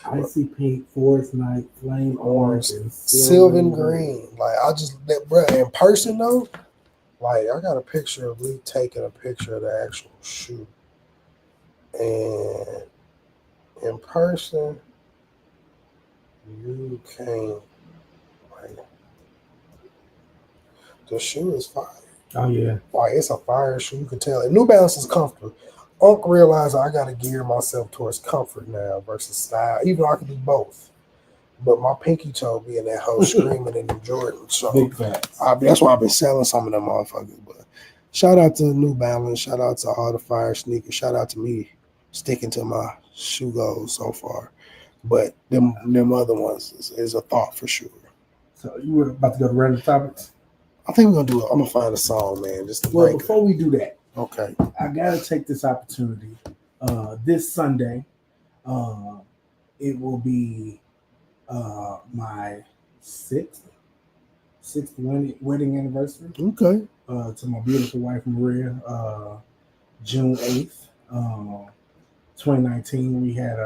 Icy pink, forest night, flame orange, and Sylvan green. Like, I just, bro, in person though, like, I got a picture of me taking a picture of the actual shoe. And in person, you can't, like, the shoe is fire. Oh, yeah. Like, it's a fire shoe. You can tell. And New Balance is comfortable. Unc realized I got to gear myself towards comfort now versus style, even though I can do both. But my pinky toe be in that whole screaming in the Jordan. So Big facts. that's why I've been selling some of them motherfuckers. But shout out to New Balance. Shout out to all the fire sneakers. Shout out to me sticking to my shoe goals so far. But them other ones is a thought for sure. So you were about to go to random topics? I think we're gonna I'm gonna find a song, man. Before we do that, okay, I gotta take this opportunity. This Sunday, it will be my sixth wedding anniversary. Okay. To my beautiful wife Maria. June 8th, 2019, we had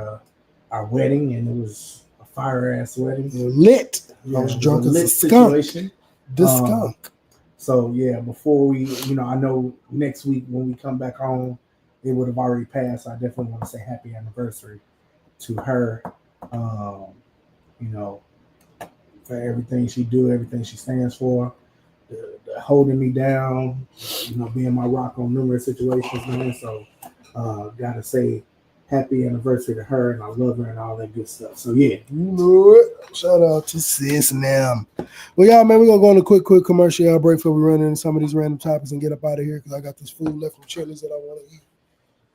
our wedding, and it was a fire ass wedding. Lit. I was drunk as a skunk. Situation. The skunk. So yeah, before we, I know next week when we come back home, it would have already passed. I definitely want to say happy anniversary to her. For everything she do, everything she stands for, the holding me down, being my rock on numerous situations, man. So gotta say happy anniversary to her, and I love her and all that good stuff. So yeah. You know it. Shout out to sis and them. Well, y'all, man, we're gonna go on a quick commercial break before we run into some of these random topics and get up out of here because I got this food left from Chili's that I want to eat.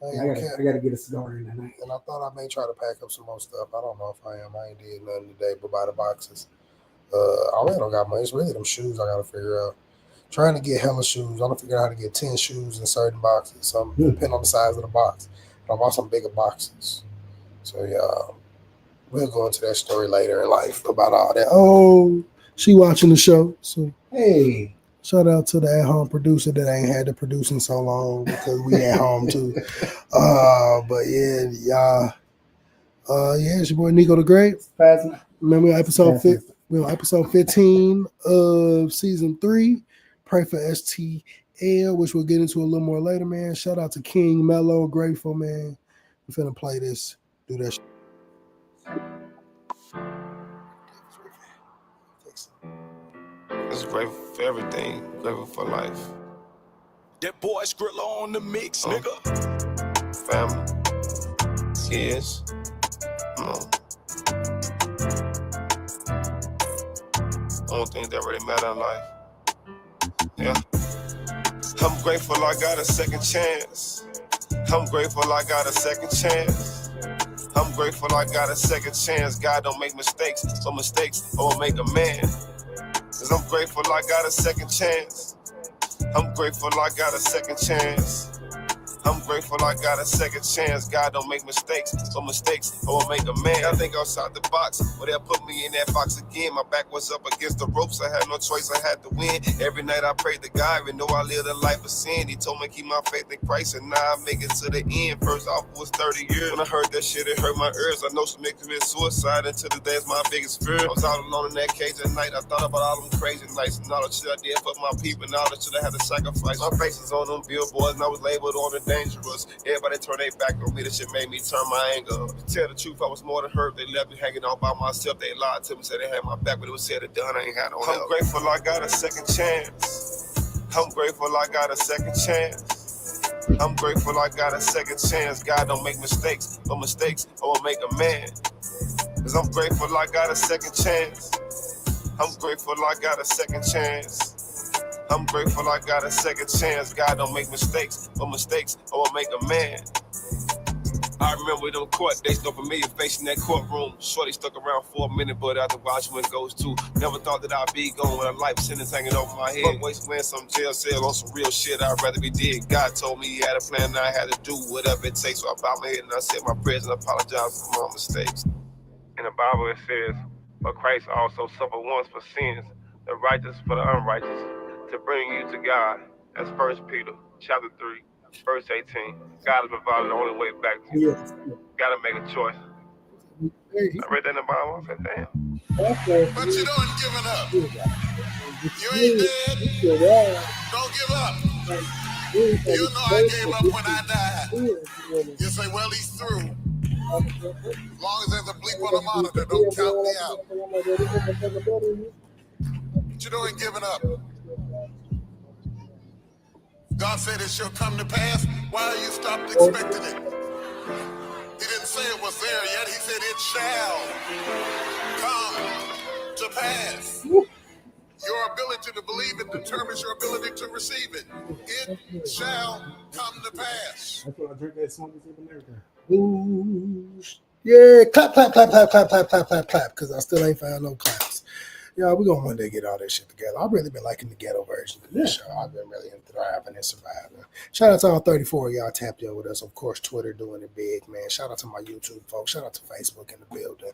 I gotta get a cigar in tonight. And I thought I may try to pack up some more stuff. I don't know if I am. I ain't did nothing today but buy the boxes. I really don't got money. It's really them shoes I gotta figure out. Trying to get hella shoes. I don't figure out how to get 10 shoes in certain boxes. Some depending on the size of the box. But I bought some bigger boxes. So yeah, we'll go into that story later in life about all that. Oh, she watching the show. So hey. Shout out to the at-home producer that ain't had to produce in so long because we at home too. But yeah, y'all. It's your boy NicoThaGreat. Remember we're on episode 15 of season 3. Pray for STL, which we'll get into a little more later, man. Shout out to King Mello, grateful, man. We're finna play this, do that shit. Just grateful for everything, grateful for life. That boy Skrilla on the mix, nigga. Family, kids, only things that really matter in life. Yeah. I'm grateful I got a second chance. I'm grateful I got a second chance. I'm grateful I got a second chance. God don't make mistakes, so mistakes will make a man. Cause I'm grateful I got a second chance. I'm grateful I got a second chance. I'm grateful I got a second chance. God don't make mistakes, but mistakes will make a man. I think outside the box, but they'll put me in that box again. My back was up against the ropes. I had no choice. I had to win. Every night I prayed to God, even though I lived a life of sin. He told me keep my faith in Christ, and now I make it to the end. First off was 30 years. When I heard that shit, it hurt my ears. I know some niggas commit suicide, and to the day it's my biggest fear. I was out alone in that cage at night. I thought about all them crazy nights and all the shit I did for my people, and all the shit I had to sacrifice. My face was on them billboards, and I was labeled on the dangerous. Everybody turned their back on me. That shit made me turn my anger up. To tell the truth, I was more than hurt. They left me hanging out by myself. They lied to me, said they had my back, but it was said and done. I ain't had no help. I'm grateful I got a second chance. I'm grateful I got a second chance. I'm grateful I got a second chance. God don't make mistakes, but mistakes will make a man. Cause I'm grateful I got a second chance. I'm grateful I got a second chance. I'm grateful I got a second chance. God don't make mistakes, but mistakes will make a man. I remember them court days, no familiar face in that courtroom. Shorty stuck around for a minute, but after watch when it goes too. Never thought that I'd be gone with a life sentence hanging over my head. Wasting in some jail cell on some real shit, I'd rather be dead. God told me he had a plan and I had to do whatever it takes. So I bowed my head and I said my prayers and apologized for my mistakes. In the Bible it says, but Christ also suffered once for sins, the righteous for the unrighteous, to bring you to God. That's 1 Peter chapter 3, verse 18. God has provided the only way back to you. Gotta make a choice. I read that in the Bible. I said, damn. But you don't give it up. You ain't dead. Don't give up. You know I gave up when I died. You say, well, he's through. As long as there's a bleep on the monitor, don't count me out. But you don't giving up. God said it shall come to pass. Why are you stopped expecting it? He didn't say it was there yet. He said it shall come to pass. Your ability to believe it determines your ability to receive it. It shall come to pass. That's what I drink that song in America. Ooh, yeah, clap, clap, clap, clap, clap, clap, clap, clap, clap, because I still ain't found no claps. Yeah, we're going to one day get all this shit together. I've really been liking the ghetto version of this show. I've been really thriving and surviving. Shout out to all 34 of y'all tapped in with us. Of course, Twitter doing it big, man. Shout out to my YouTube folks. Shout out to Facebook in the building.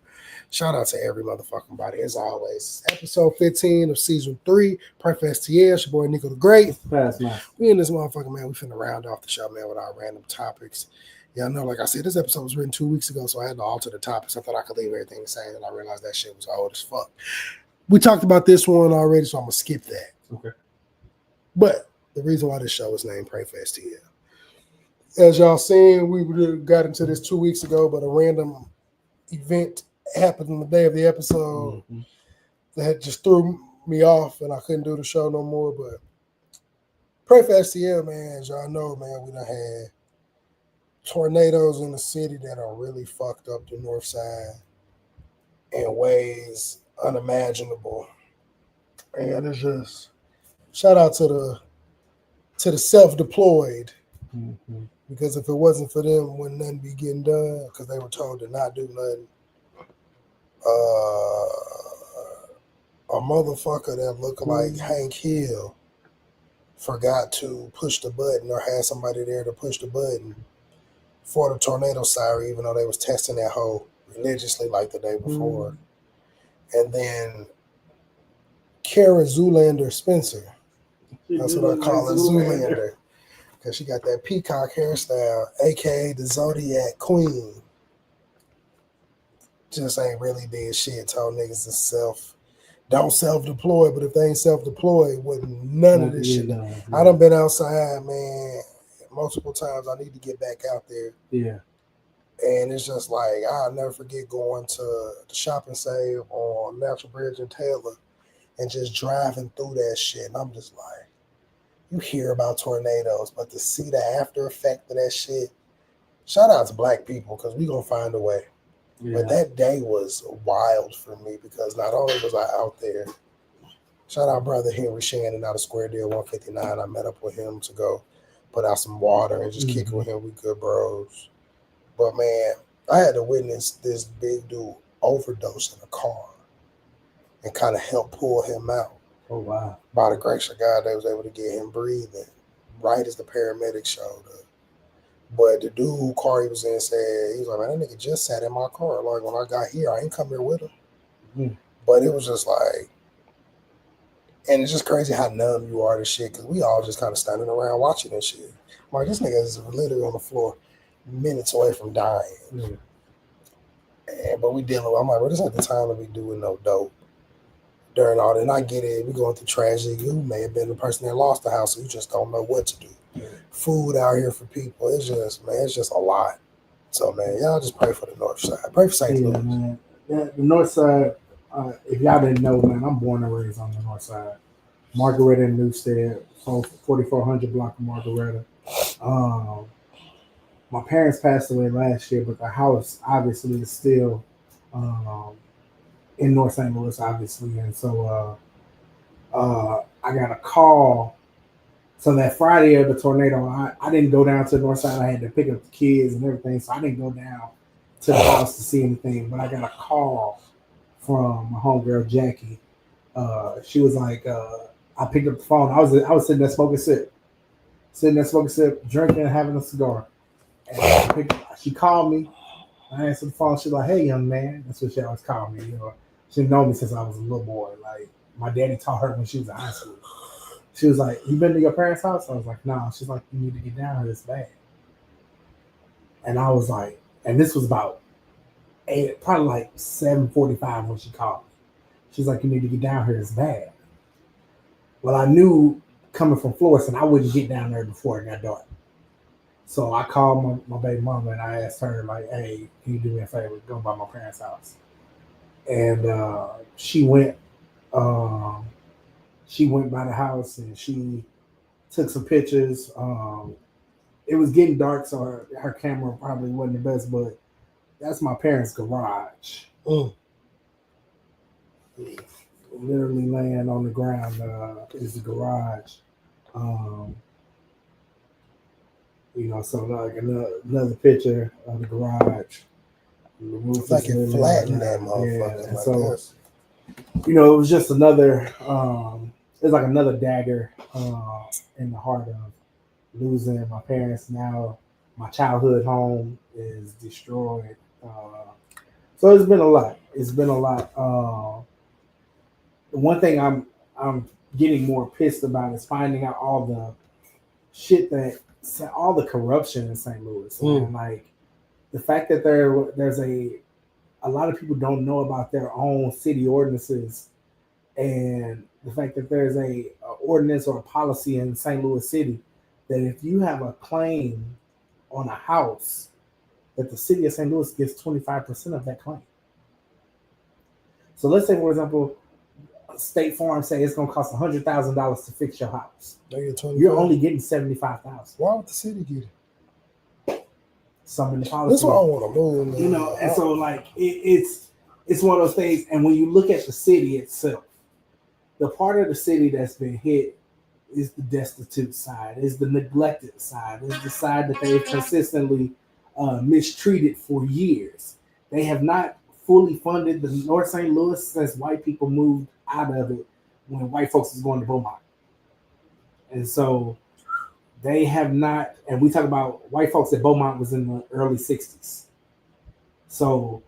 Shout out to every motherfucking body. As always, episode 15 of season 3. Pray for STL. It's your boy Nico the Great. Past Master. We in this motherfucker, man. We finna round off the show, man, with our random topics. Y'all know, like I said, this episode was written 2 weeks ago, so I had to alter the topics. I thought I could leave everything the same, and I realized that shit was old as fuck. We talked about this one already, so I'm going to skip that. Okay. But the reason why this show is named Pray for STL. As y'all seen, we got into this 2 weeks ago, but a random event happened on the day of the episode that just threw me off, and I couldn't do the show no more. But Pray for STL, man, as y'all know, man, we done had tornadoes in the city that are really fucked up the north side in ways unimaginable, and it's just shout out to the self-deployed, because if it wasn't for them, wouldn't nothing be getting done because they were told to not do nothing. A motherfucker that looked like Hank Hill forgot to push the button or had somebody there to push the button for the tornado siren, even though they was testing that hoe religiously like the day before. And then Kara Zoolander Spencer. That's what I call her, Zoolander. Because she got that peacock hairstyle, a.k.a. the Zodiac Queen. Just ain't really did shit. Told niggas to don't self-deploy, but if they ain't self-deployed, wouldn't none of this shit. I done been outside, man, multiple times. I need to get back out there. Yeah. And it's just like, I'll never forget going to the Shop and Save on Natural Bridge and Taylor and just driving through that shit. And I'm just like, you hear about tornadoes, but to see the after effect of that shit, shout out to black people, because we going to find a way. Yeah. But that day was wild for me because not only was I out there, shout out brother Henry Shannon out of Square Deal 159. I met up with him to go put out some water and just kick it with him. We good bros. But man, I had to witness this big dude overdose in a car and kind of help pull him out. Oh, wow. By the grace of God, they was able to get him breathing right as the paramedics showed up. But the dude who car he was in said, he was like, man, that nigga just sat in my car. Like, when I got here, I ain't come here with him. Mm. But it was just like, and it's just crazy how numb you are to shit, because we all just kind of standing around watching this shit. I'm like, this nigga is literally on the floor minutes away from dying. Mm. But we dealing with, I'm like, bro, this ain't the time to be doing no dope during all that. And I get it, we going through tragedy. You may have been the person that lost the house, so you just don't know what to do. Food out here for people, it's just, man, it's just a lot. So, man, y'all just pray for the North Side. Pray for St. Louis. Man. The North Side, if y'all didn't know, man, I'm born and raised on the North Side. Margaretta and Newstead, 4400 block of Margaretta. My parents passed away last year, but the house obviously is still in North St. Louis, obviously. And so I got a call. So that Friday of the tornado, I didn't go down to the North Side. I had to pick up the kids and everything. So I didn't go down to the house to see anything. But I got a call from my homegirl, Jackie. She was like, I picked up the phone. I was sitting there smoking sip, drinking, and having a cigar. And she called me. I answered the phone. She's like, "Hey, young man." That's what she always called me. You know, she known me since I was a little boy. Like, my daddy taught her when she was in high school. She was like, "You been to your parents' house?" I was like, "No." She's like, "You need to get down here. It's bad." And I was like, and this was about probably like 7:45 when she called me. She's like, "You need to get down here. It's bad." Well, I knew coming from Florissant, I wouldn't get down there before it got dark. So I called my baby mama and I asked her, like, "Hey, can you do me a favor? Go by my parents' house." And she went by the house and she took some pictures. It was getting dark, so her camera probably wasn't the best, but that's my parents' garage. Literally laying on the ground is the garage. You know, so like another picture of the garage. The roof it's like it flattened that motherfucker. Yeah, like so this. You know, it was just another. It's like another dagger in the heart of losing my parents. Now my childhood home is destroyed. So it's been a lot. It's been a lot. The one thing I'm getting more pissed about is finding out all the shit all the corruption in St. Louis. And like the fact that there's a lot of people don't know about their own city ordinances, and the fact that there's a ordinance or a policy in St. Louis City that if you have a claim on a house, that the city of St. Louis gets 25% of that claim. So let's say, for example, State Farm say it's going to cost $100,000 to fix your house. You're only getting $75,000. Why would the city get it? Some in the policy. That's why I want to move. Man. You know, and so like it's one of those things. And when you look at the city itself, the part of the city that's been hit is the destitute side, is the neglected side, is the side that they've consistently mistreated for years. They have not fully funded the North St. Louis since white people moved out of it when white folks was going to Beaumont. And so they have not, and we talk about white folks at Beaumont was in the early 60s. So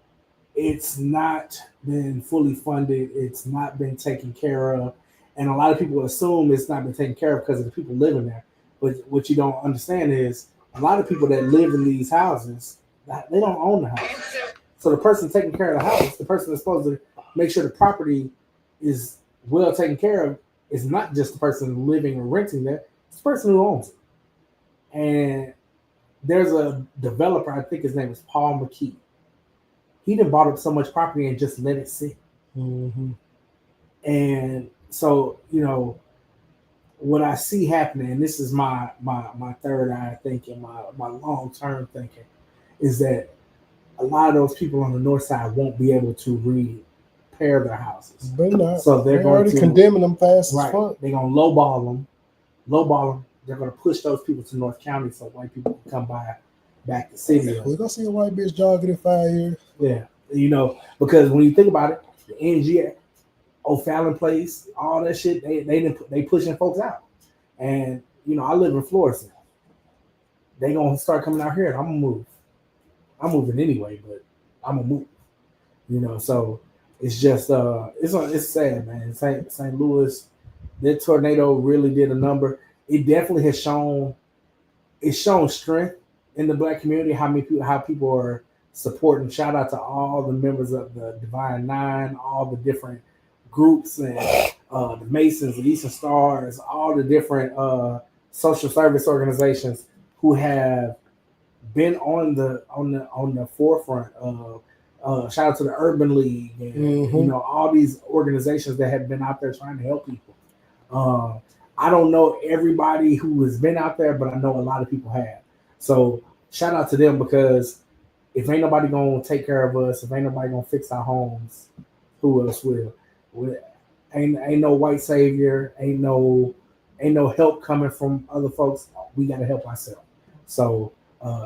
it's not been fully funded. It's not been taken care of. And a lot of people assume it's not been taken care of because of the people living there. But what you don't understand is a lot of people that live in these houses, they don't own the house. So the person taking care of the house, the person that's supposed to make sure the property is well taken care of, is not just the person living or renting there, it's the person who owns it. And there's a developer, I think his name is Paul McKee. He done bought up so much property and just let it sit. Mm-hmm. And so, you know, what I see happening, and this is my third eye thinking, my long-term thinking, is that a lot of those people on the north side won't be able to repair their houses. But not. So they're going already to condemning them fast right, as fuck. They're going to lowball them. They're going to push those people to North County so white people can come back to city. We're going to see a white bitch jogging in 5 years. Yeah. You know, because when you think about it, the NGA, O'Fallon Place, all that shit, they pushing folks out. And, you know, I live in Florissant. they gonna start coming out here, and I'm gonna move. I'm moving anyway, but I'm gonna move. You know, so it's just it's sad, man. St. Louis, that tornado really did a number. It definitely has shown strength in the Black community. How people are supporting. Shout out to all the members of the Divine Nine, all the different groups, and the Masons, the Eastern Stars, all the different social service organizations who have been on the forefront of. Shout out to the Urban League, and you know, all these organizations that have been out there trying to help people. I don't know everybody who has been out there, but I know a lot of people have. So shout out to them, because if ain't nobody gonna take care of us, if ain't nobody gonna fix our homes, who else will? Ain't no white savior, ain't no help coming from other folks. We gotta help ourselves. So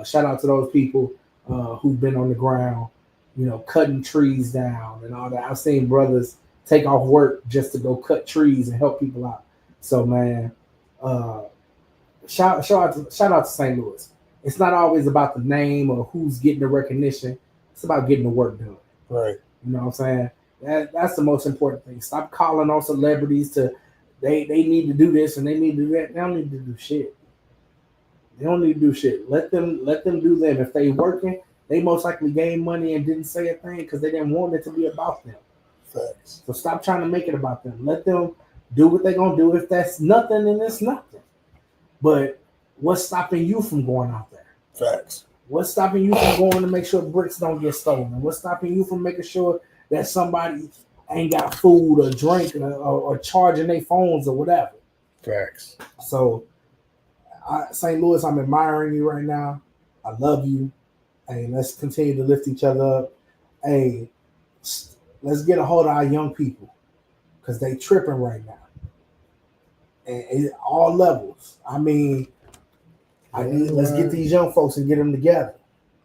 shout out to those people who've been on the ground, you know, cutting trees down and all that. I've seen brothers take off work just to go cut trees and help people out. So man, shout out to St. Louis. It's not always about the name or who's getting the recognition. It's about getting the work done. Right. You know what I'm saying? That's the most important thing. Stop calling on celebrities to they need to do this and they need to do that. They don't need to do shit. They don't need to do shit. Let them do them. If they working, they most likely gained money and didn't say a thing because they didn't want it to be about them. Facts. So stop trying to make it about them. Let them do what they're going to do. If that's nothing, then it's nothing. But what's stopping you from going out there? Facts. What's stopping you from going to make sure bricks don't get stolen? What's stopping you from making sure that somebody ain't got food or drink or charging their phones or whatever? Facts. So, St. Louis, I'm admiring you right now. I love you. Hey, let's continue to lift each other up. Hey, let's get a hold of our young people, because they tripping right now. And all levels. I mean, let's get these young folks and get them together.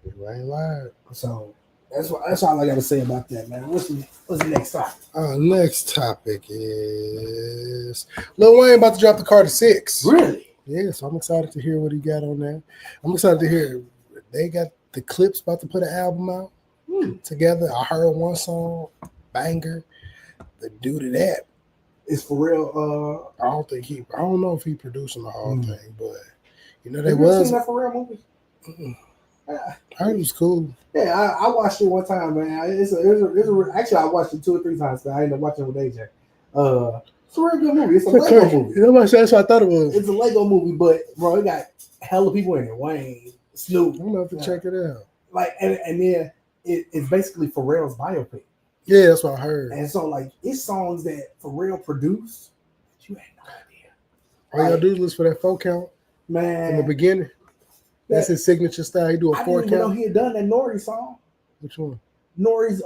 You ain't lying. So that's all I got to say about that, man. What's the next topic? Next topic is Lil Wayne about to drop the Carter 6. Really? Yeah, so I'm excited to hear what he got on there. I'm excited to hear they got the Clips about to put an album out together. I heard one song, banger. The due to that is for real. I don't know if he producing the whole thing, but you know, Have you seen that For Real movie? I heard it was cool. Yeah, I watched it one time, man. Actually, I watched it 2 or 3 times. I ended up watching it with AJ. It's a real good movie. It's a Lego movie. You know, that's what I thought it was. It's a Lego movie, but bro, it got hella people in it. Wayne, Snoop. I'm gonna have to check it out. Like, and then it's basically Pharrell's biopic. Yeah, that's what I heard. And so, like, it's songs that Pharrell produced that you had no idea. All you gotta do is listen for that 4 count, man. In the beginning. That's his signature style. He do a 4 count. I didn't even know he had done that Nori song. Which one? Nori's,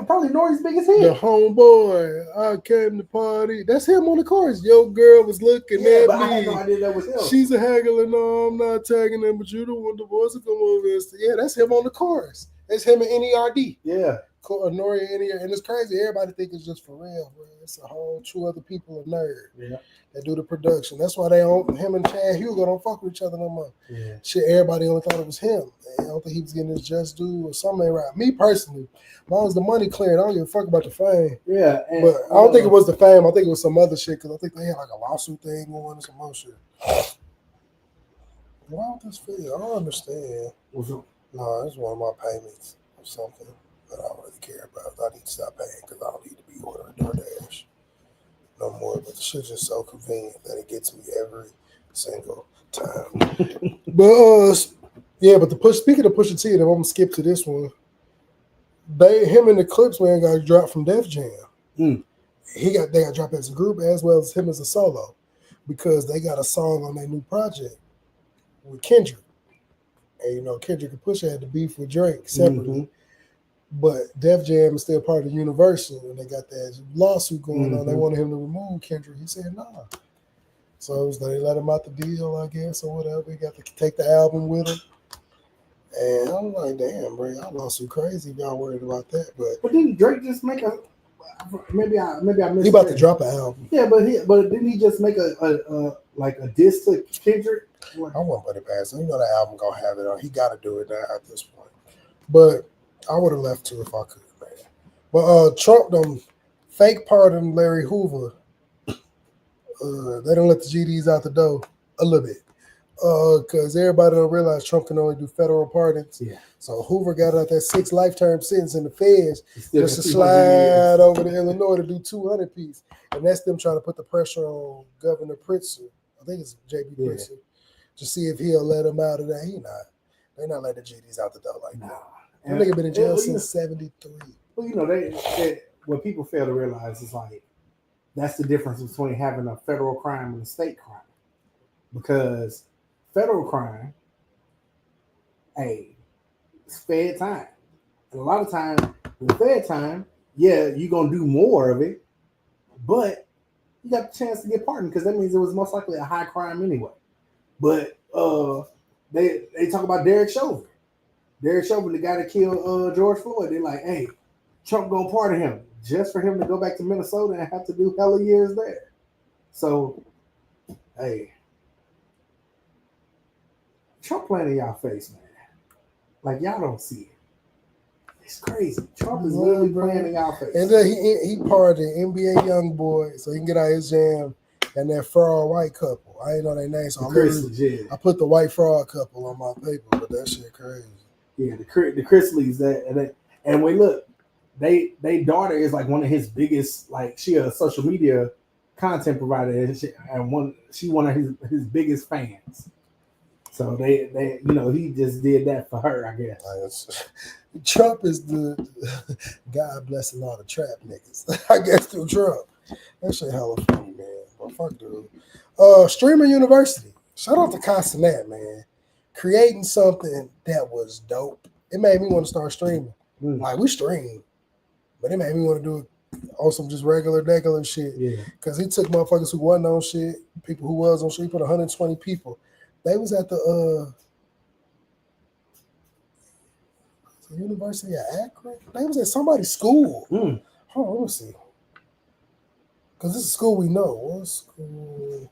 probably Nori's biggest hit. The Homeboy, I came to party. That's him on the chorus. Your girl was looking at but me. I had no idea that was him. She's a haggler. No, I'm not tagging him, but you the one the voice to come over. Yeah, that's him on the chorus. That's him in NERD. Yeah. Nori and NERD. And it's crazy. Everybody think it's just Pharrell, bro. It's a whole 2 other people a nerd. Yeah. That do the production. That's why him and Chad Hugo don't fuck with each other no more. Yeah. Shit, everybody only thought it was him. I don't think he was getting his just due or something ain't right. Me personally, as long as the money cleared, I don't give a fuck about the fame. Yeah. But I don't think it was the fame. I think it was some other shit, because I think they had like a lawsuit thing going or some more shit. Why don't this feel? I don't understand. No, it's one of my payments or something that I don't really care about. I need to stop paying because I don't need to be ordering DoorDash no more. But the shit's just so convenient that it gets me every single time. But speaking of Pusha T, I'm gonna skip to this one. Him and the Clips, man, got dropped from Def Jam. They got dropped as a group as well as him as a solo, because they got a song on their new project with Kendrick. And you know, Kendrick and Pusha had to beef with Drake separately. But Def Jam is still part of Universal, and they got that lawsuit going on. They wanted him to remove Kendrick. He said nah. So it was, they let him out the deal, I guess, or whatever. He got to take the album with him. And I'm like, damn, bro, y'all lawsuit crazy if y'all worried about that. But didn't Drake just make maybe I missed. He about to drop an album. Yeah, but didn't he just make a diss to Kendrick? I won't put it past him. You know the album gonna have it on. He got to do it now at this point. But I would have left too if I could, man. But Trump done fake pardon Larry Hoover. They don't let the GDs out the door a little bit. Because everybody don't realize Trump can only do federal pardons. Yeah. So Hoover got out that 6 lifetime sentence in the feds just to slide over to Illinois to do 200 piece. And that's them trying to put the pressure on Governor Pritzker. I think it's J.B. Pritzker. To see if he'll let him out of that. He not. They're not letting the GDs out the door like that. That nigga been in jail since 73. Well, you know, they what people fail to realize is like that's the difference between having a federal crime and a state crime. Because federal crime, it's fed time. And a lot of times with fed time, you're gonna do more of it, but you got the chance to get pardoned because that means it was most likely a high crime anyway. But they talk about Derek Chauvin. Derek Chauvin, the guy that killed George Floyd, they're like, hey, Trump gonna pardon him just for him to go back to Minnesota and have to do hella years there. So, hey, Trump playing in y'all face, man. Like y'all don't see it. It's crazy. Trump is literally playing in y'all face. And then he pardoned NBA young boy so he can get out his jam and that fraud white couple. I ain't know their names. So I put the white fraud couple on my paper, but that shit crazy. Yeah, the Chrisleys and we look, they daughter is like one of his biggest, like she a social media content provider and she one of his biggest fans. So they he just did that for her, I guess. Trump is the God blessing all the trap niggas. I guess through Trump. That shit hella funny, man. But fuck dude. Streamer University. Shout out to Castanet, man. Creating something that was dope. It made me want to start streaming. Like we stream, but it made me want to do it on some just regular shit. Yeah. Because he took motherfuckers who wasn't on shit, people who was on shit. He put 120 people. They was at the University of Akron. They was at somebody's school. Hold on, let me see. Because this is a school we know. What school?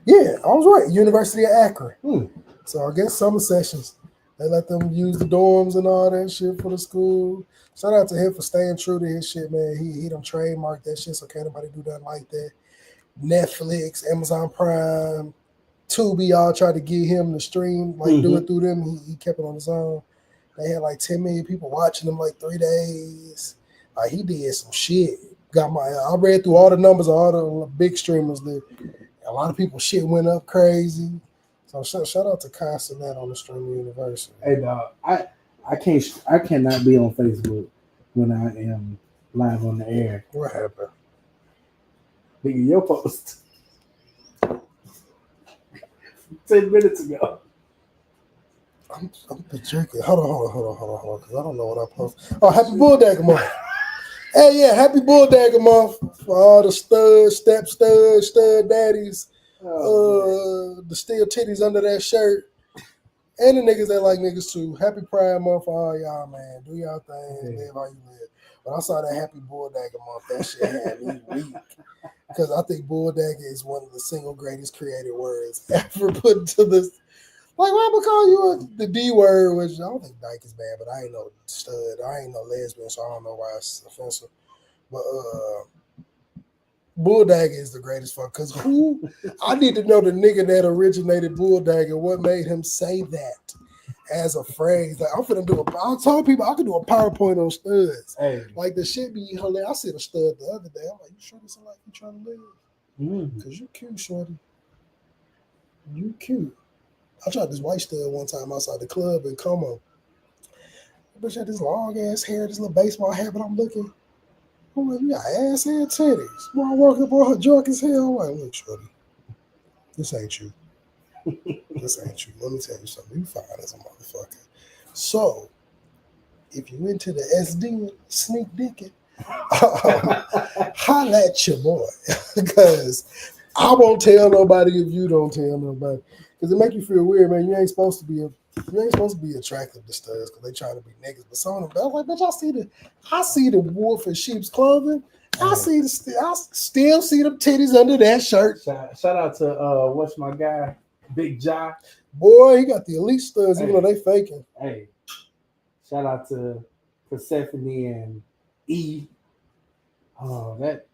Yeah, I was right. University of Akron. So I guess summer sessions, they let them use the dorms and all that shit for the school. Shout out to him for staying true to his shit, man. He done trademarked that shit, so can't nobody do nothing like that. Netflix, Amazon Prime, Tubi, y'all tried to get him to stream, like do it through them. He kept it on his own. They had like 10 million people watching him like 3 days. Like he did some shit. I read through all the numbers of all the big streamers that a lot of people shit went up crazy. So shout out to Castanet on the Streamer University. Hey dog, I cannot be on Facebook when I am live on the air. What happened? Nigga, your post 10 minutes ago. I'm drinking. Hold on, because I don't know what I posted. Oh, happy Bull Dagger Month. Hey, yeah, happy Bull Dagger Month for all the stud daddies, the steel titties under that shirt, and the niggas that like niggas too. Happy Pride Month for all y'all, man. Do y'all thing, live how you live. When I saw that happy Bull Dagger Month, that shit had me weak. Because I think Bull Dagger is one of the single greatest created words ever put into this. Like, why would call you the D word, which I don't think dyke is bad, but I ain't no stud. I ain't no lesbian, so I don't know why it's offensive. But Bull Dagger is the greatest fuck. Because I need to know the nigga that originated Bull Dagger, what made him say that as a phrase. Like, I told people I could do a PowerPoint on studs. Hey. Like, the shit be hilarious. I seen a stud the other day. I'm like, you sure this is like you trying to live? Because you cute, shorty. You cute. I tried this white stud one time outside the club in Como. Bitch had this long ass hair, this little baseball hat, but I'm looking. I'm like, you got ass and titties. Boy, I walk up on her drunk as hell. I'm like, look, shorty, this ain't you. This ain't you. Let me tell you something. You fine as a motherfucker. So, if you into the SD sneak dicking, holla at your boy. Because I won't tell nobody if you don't tell nobody. Because it make you feel weird, man. You ain't supposed to be attractive to studs because they trying to be niggas. But some of them, I was like, bitch, I see the wolf in sheep's clothing. I still see them titties under that shirt. Shout out to what's my guy, Big Jai. Boy, he got the elite studs, even though they faking. Hey, shout out to Persephone and E. Oh, that.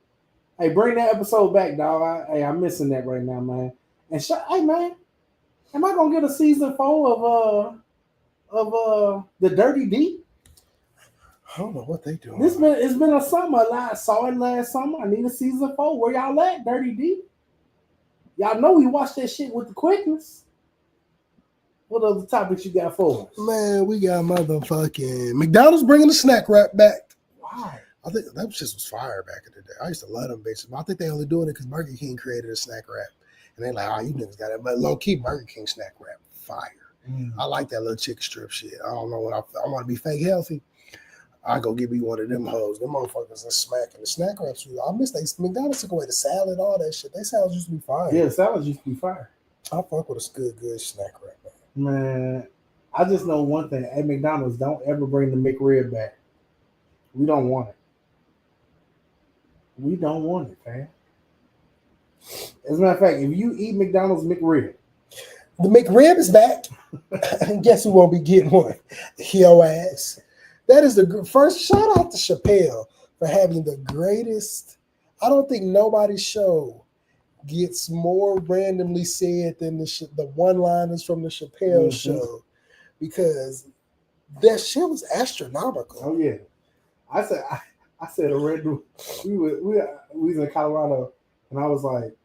Hey, bring that episode back, dog. I'm missing that right now, man. And hey, man, am I gonna get a season 4 of the Dirty D? I don't know what they doing. It's been a summer. I saw it last summer. I need a season 4. Where y'all at, Dirty D? Y'all know we watched that shit with the quickness. What other topics you got for us? Man, we got motherfucking McDonald's bringing the snack wrap back. Why? I think that just was fire back in the day. I used to love them bitches, but I think they only doing it because Burger King created a snack wrap. And they like, oh, you niggas got it. But low-key, Burger King snack wrap, fire. I like that little chicken strip shit. I don't know what I want to be fake healthy. I go give me one of them hoes. Them motherfuckers are smacking the snack wraps. I miss McDonald's took away the salad, all that shit. They salads used to be fire. Yeah, salads used to be fire. I fuck with a good snack wrap, man. I just know one thing. At McDonald's, don't ever bring the McRib back. We don't want it. We don't want it, man. As a matter of fact, if you eat McDonald's McRib, the McRib is back. And guess who won't be getting one? Yo ass. That is the first shout out to Chappelle for having the greatest. I don't think nobody's show gets more randomly said than the one-liners from the Chappelle show, because that shit was astronomical. Oh yeah, I said a random. We was in Colorado, and I was like,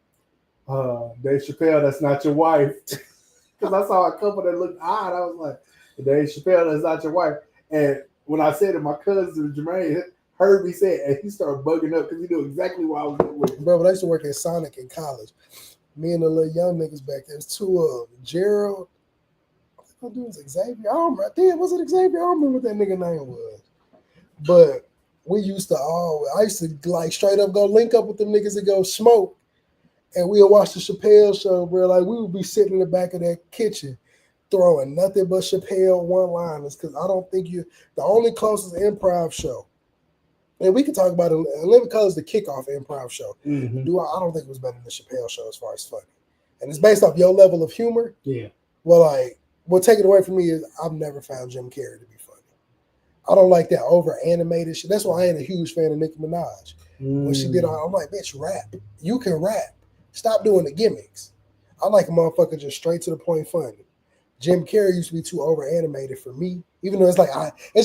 Dave Chappelle, that's not your wife, because I saw a couple that looked odd. I was like, Dave Chappelle, that's not your wife, and when I said it, my cousin Jermaine heard me say it, and he started bugging up because he knew exactly why I was with. Bro, but I used to work at Sonic in college. Me and the little young niggas back there. There's two of them. Gerald. I think it was Xavier. I don't remember. Damn, was it Xavier? I don't remember what that nigga name was. But we used to I used to like straight up go link up with them niggas and go smoke. And we'll watch the Chappelle show, bro. Like we would be sitting in the back of that kitchen throwing nothing but Chappelle one-liners, because I don't think the only closest improv show, and we can talk about it, Living Color is the kickoff improv show. I don't think it was better than the Chappelle show as far as funny. And it's based off your level of humor. Yeah. Well, like, what take it away from me is I've never found Jim Carrey to be funny. I don't like that over-animated shit. That's why I ain't a huge fan of Nicki Minaj. When she did I'm like, bitch, rap. You can rap. Stop doing the gimmicks. I like a motherfucker just straight to the point funny. Jim Carrey used to be too over-animated for me, even though it's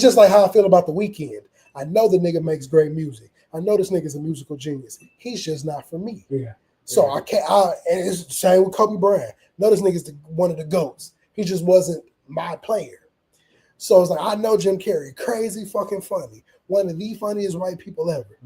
just like how I feel about The Weeknd. I know the nigga makes great music. I know this nigga's a musical genius. He's just not for me. Yeah. So I can't. And it's the same with Kobe Bryant. No, this nigga's one of the GOATs. He just wasn't my player. So it's like, I know Jim Carrey, crazy fucking funny, one of the funniest white people ever,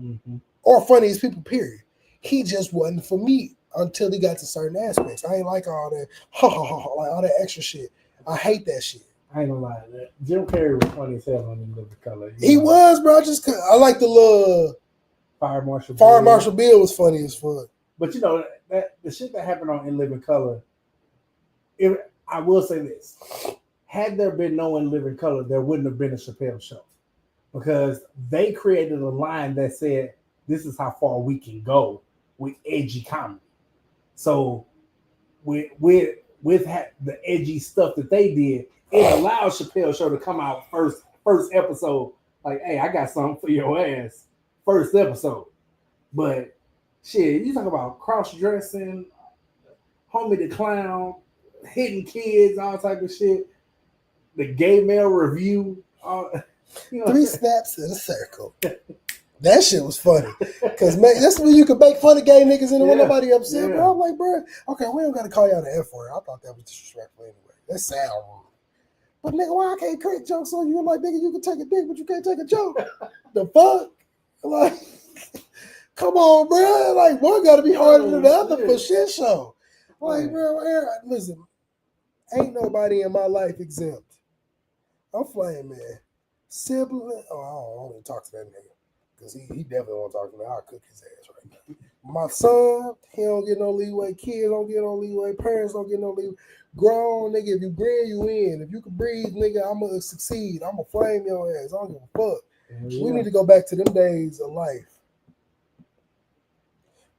or funniest people, period. He just wasn't for me until he got to certain aspects. I ain't like all that, like all that extra shit. I hate that shit. I ain't gonna lie. Jim Carrey was funny as hell on Living Color. He was, bro. I like the little Fire Marshal Bill was funny as fuck. But you know that the shit that happened on In Living Color. I will say this: had there been no In Living Color, there wouldn't have been a Chappelle show, because they created a line that said, "This is how far we can go with edgy comedy." So with the edgy stuff that they did, it allowed Chappelle show to come out first episode. Like, hey, I got something for your ass. First episode. But shit, you talk about cross-dressing, Homie the Clown, hitting kids, all type of shit. The gay male review. You know, 3 snaps in a circle. That shit was funny. Because, man, that's when you could make fun of gay niggas and when nobody upset. Bro, I'm like, bro, okay, we don't got to call y'all the F word. I thought that was disrespectful anyway. That sound rude. But, nigga, why I can't crack jokes on you? I'm like, nigga, you can take a dick, but you can't take a joke. The fuck? Like, come on, bro. Like, one got to be harder than the other for shit show. Like, bro, listen, ain't nobody in my life exempt. I'm playing, man. Sibling. Oh, I don't even talk to that nigga. Because he definitely won't talk to me. I'll cook his ass right now. My son, he don't get no leeway. Kids don't get no leeway. Parents don't get no leeway. Grown nigga, if you grin, you in. If you can breathe, nigga, I'm gonna succeed. I'm gonna flame your ass. I don't give a fuck. Yeah. We need to go back to them days of life,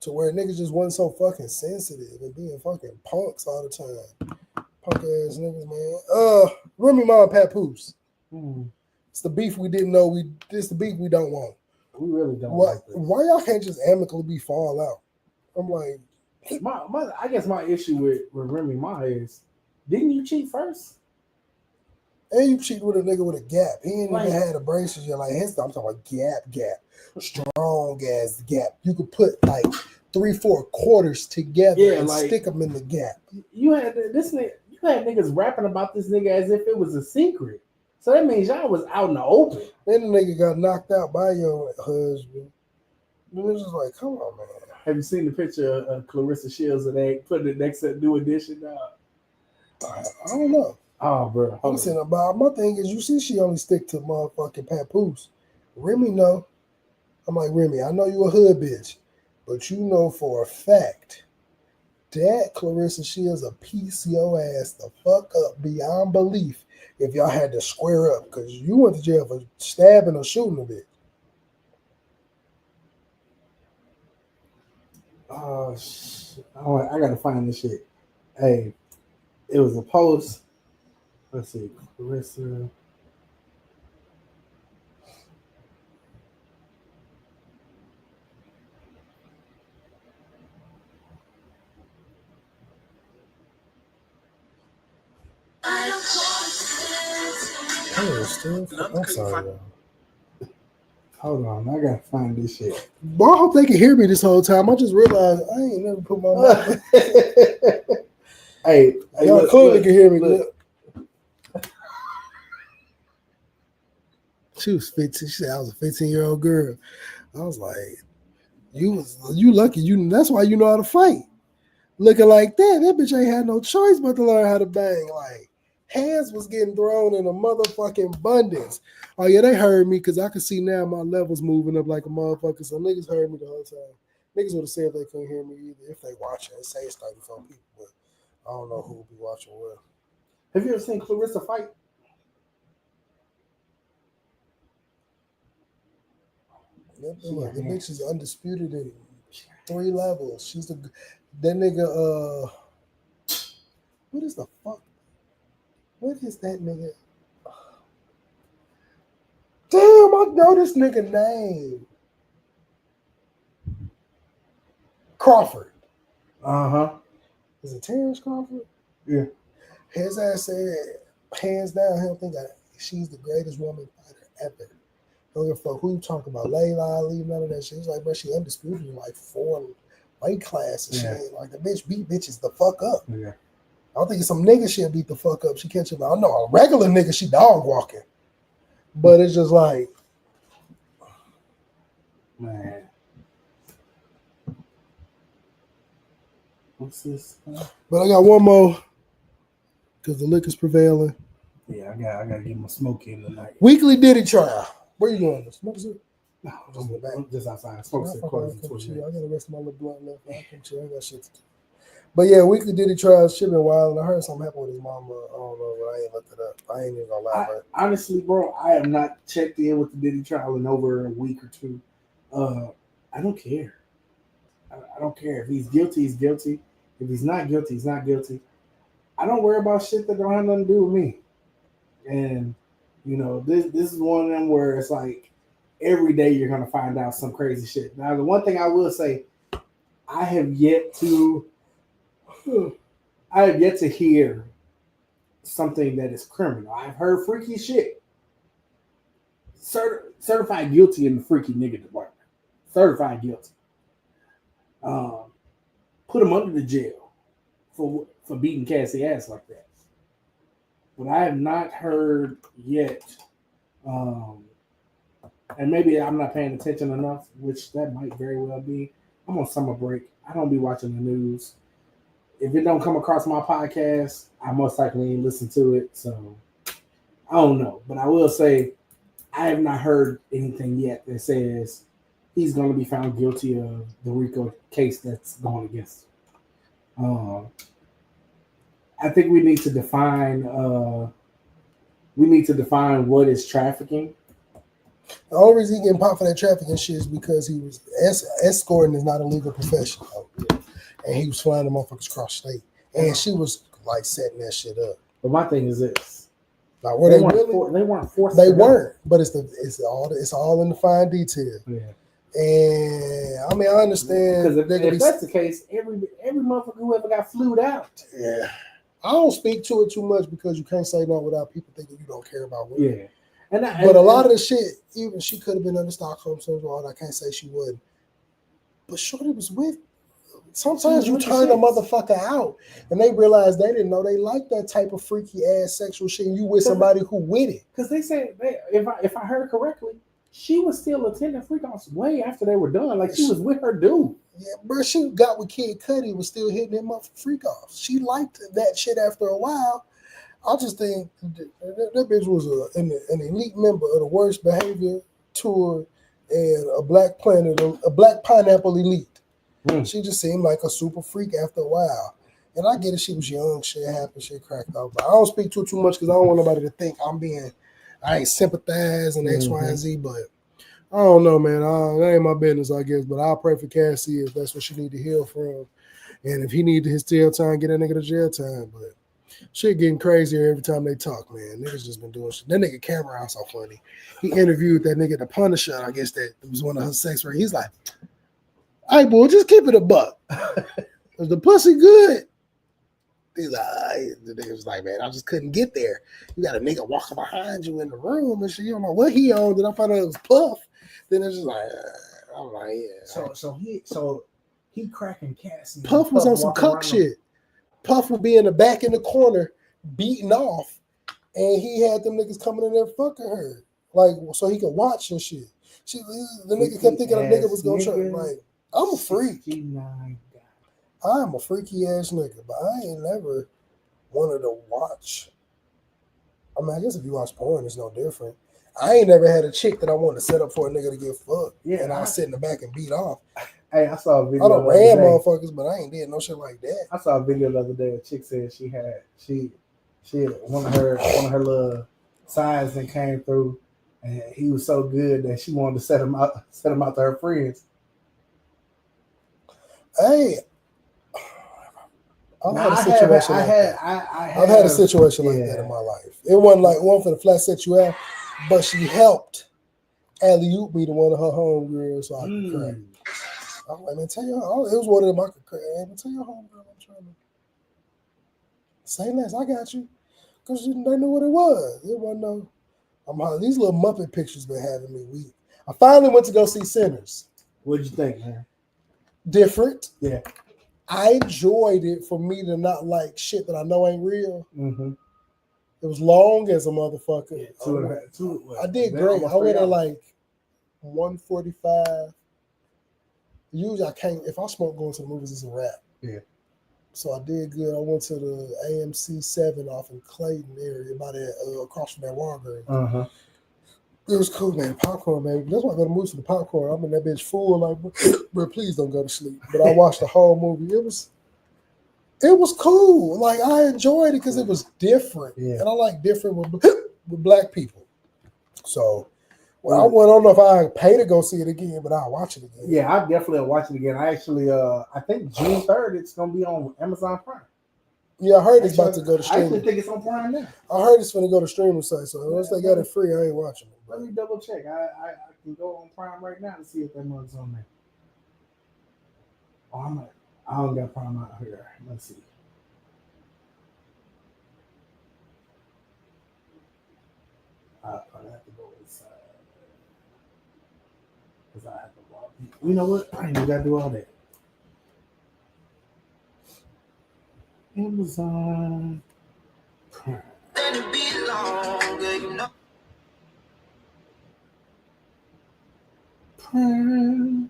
to where niggas just wasn't so fucking sensitive and being fucking punks all the time. Punk ass niggas, man. Remy Ma and Papoose. It's the beef we didn't know. It's the beef we don't want. We really don't like this. Why y'all can't just amicably fall out? I'm like, I guess my issue with Remy Ma is, didn't you cheat first? And you cheat with a nigga with a gap. He ain't even had a braces yet. Like I'm talking about gap, strong ass gap. You could put like 3-4 quarters together and stick them in the gap. You had niggas rapping about this nigga as if it was a secret. So that means y'all was out in the open. Then the nigga got knocked out by your husband. It was just like, come on, man. Have you seen the picture of Clarissa Shields and they put it next to New Edition? I don't know. Oh, bro. Listen, about my thing is, you see, she only stick to motherfucking Papoose. Remy, no. I'm like, Remy, I know you a hood bitch, but you know for a fact that Clarissa Shields a piece your ass the fuck up beyond belief if y'all had to square up, because you went to jail for stabbing or shooting a bitch. Oh, shit. I gotta find this shit. Hey, it was a post. Let's see, Clarissa. I'm sorry, Hold on, I gotta find this shit. Boy, I hope they can hear me this whole time. I just realized I ain't never put my mouth. Hey, y'all clearly can hear me. Look. She was 15. She said I was a 15-year-old girl. I was like, you lucky. That's why you know how to fight. Looking like that bitch ain't had no choice but to learn how to bang. Like, hands was getting thrown in a motherfucking abundance. Oh yeah, they heard me because I can see now my levels moving up like a motherfucker. So niggas heard me the whole time. Niggas would have said they couldn't hear me either if they watching. It say it's 34 people, but I don't know who will be watching what. Have you ever seen Clarissa fight? The bitch is undisputed in 3 levels. She's that nigga. What is the fuck? What is that nigga? Damn, I know this nigga name. Crawford. Is it Terrence Crawford? Yeah. His ass said, hands down, he don't think she's the greatest woman fighter ever. Don't give a fuck who you talking about. Layla Ali, none of that shit. He's like, bro, she undisputed in like 4 weight classes. Yeah. Shit. Like the bitch beat bitches the fuck up. Yeah. I don't think it's some nigga she'll beat the fuck up. She catch him. I know a regular nigga, she dog walking. But it's just like, man. What's this? But I got one more because the liquor's prevailing. Yeah, I gotta get my smoke in tonight. Weekly Diddy trial. Where you going? Smoke it? No, just in the back. Just outside. Smoke it. I got the rest of my little blunt left. I can chill. I got shit to do. But yeah, Weekly Diddy trial, shit been wild, and I heard something happen with his mama. I don't know, but I ain't looked it up. I ain't even gonna lie. Honestly, bro, I have not checked in with the Diddy trial in over a week or two. I don't care. I don't care. If he's guilty, he's guilty. If he's not guilty, he's not guilty. I don't worry about shit that don't have nothing to do with me. And you know, this is one of them where it's like every day you're gonna find out some crazy shit. Now, the one thing I will say, I have yet to hear something that is criminal. I've heard freaky shit. Certified guilty in the freaky nigga department. Certified guilty. Put him under the jail for beating Cassie ass like that. But I have not heard yet, and maybe I'm not paying attention enough, which that might very well be. I'm on summer break. I don't be watching the news. If it don't come across my podcast, I most likely ain't listen to it. So I don't know. But I will say I have not heard anything yet that says he's going to be found guilty of the RICO case that's going against him. I think we need to define what is trafficking. The only reason he getting popped for that trafficking shit is because he was escorting is not a legal profession, and he was flying the motherfuckers across state, and she was like setting that shit up. But my thing is this: like, were they weren't forced. They weren't, but it's all in the fine detail. Yeah. And I mean, I understand because if that's the case, every motherfucker who ever got flued out. Yeah. I don't speak to it too much because you can't say no without people thinking you don't care about women. Yeah. But a lot of the shit, even she could have been under Stockholm syndrome. I can't say she wouldn't. But Shorty was with. Sometimes you turn a motherfucker out and they realize they didn't know they like that type of freaky ass sexual shit. And you with somebody who with it. Because they said, if I heard correctly, she was still attending freak offs way after they were done. Like she was with her dude. Yeah, bro, she got with Kid Cudi, was still hitting him up for freak offs. She liked that shit after a while. I just think that bitch was an elite member of the Worst Behavior Tour and a Black Pineapple Elite. She just seemed like a super freak after a while. And I get it, she was young, shit happened, shit cracked off. But I don't speak to it too much because I don't want nobody to think I ain't sympathizing X, Y, and Z, but I don't know, man. That ain't my business, I guess. But I'll pray for Cassie if that's what she need to heal from. And if he need his jail time, get that nigga to jail time. But shit getting crazier every time they talk, man. Niggas just been doing shit. That nigga Cameron so funny. He interviewed that nigga, the Punisher, I guess that was one of her sex rape. He's like, all right, boy, just keep it a buck. Was the pussy good? He's like, the nigga was like, man, I just couldn't get there. You got a nigga walking behind you in the room and shit. You don't know what he on. Then I found out it was Puff. Then it's just like, I'm like, yeah. So he cracking Cassie. Puff was on some cuck shit. Puff would be in the back in the corner beating off, and he had them niggas coming in there fucking her, like so he could watch and shit. The nigga kept thinking a nigga was gonna try. Like, I'm a freak. I am a freaky ass nigga, but I ain't never wanted to watch. I mean, I guess if you watch porn, it's no different. I ain't never had a chick that I wanted to set up for a nigga to get fucked. Yeah, and I sit in the back and beat off. Hey, I saw a video. I done ran motherfuckers, but I ain't did no shit like that. I saw a video the other day. A chick said she had one of her little signs that came through, and he was so good that she wanted to set him out to her friends. Hey, I've had a situation like that. I've had a situation like that in my life. It wasn't like one for the flat set you have, but she helped alley-oop me to one of her homegirls so I could crack. I was like, man, tell your it was one of them I could crack. Man, tell your homegirl I'm trying to say less. I got you. Because they knew what it was. It wasn't no, these little Muppet pictures been having me weak. I finally went to go see Sinners. What'd you think, man? Different. Yeah. I enjoyed it for me to not like shit that I know ain't real. Mm-hmm. It was long as a motherfucker. Yeah, I did great. I went at like 1:45. Usually I can't, if I smoke going to the movies, it's a wrap. Yeah. So I did good. I went to the AMC 7 off in Clayton area, by that across from that Walgreens. Uh-huh. It was cool, man. Popcorn, man. That's why I go to movies for the popcorn. I'm in that bitch full, like, bro, please don't go to sleep. But I watched the whole movie. It was cool. Like, I enjoyed it because it was different. Yeah. And I like different with black people. So, I don't know if I pay to go see it again, but I'll watch it again. Yeah, I definitely will watch it again. I actually, I think June 3rd, it's going to be on Amazon Prime. Yeah, I heard it's about to go to streaming. I actually think it's on Prime now. I heard it's going to go to streaming site, so unless they got it free, I ain't watching it. Let me double check. I can go on Prime right now to see if that mug's on there. Oh, I don't got Prime out here. Let's see. I probably have to go inside. Because I have to log in. You know what? I ain't even got to do all that. Amazon Prime. Prime.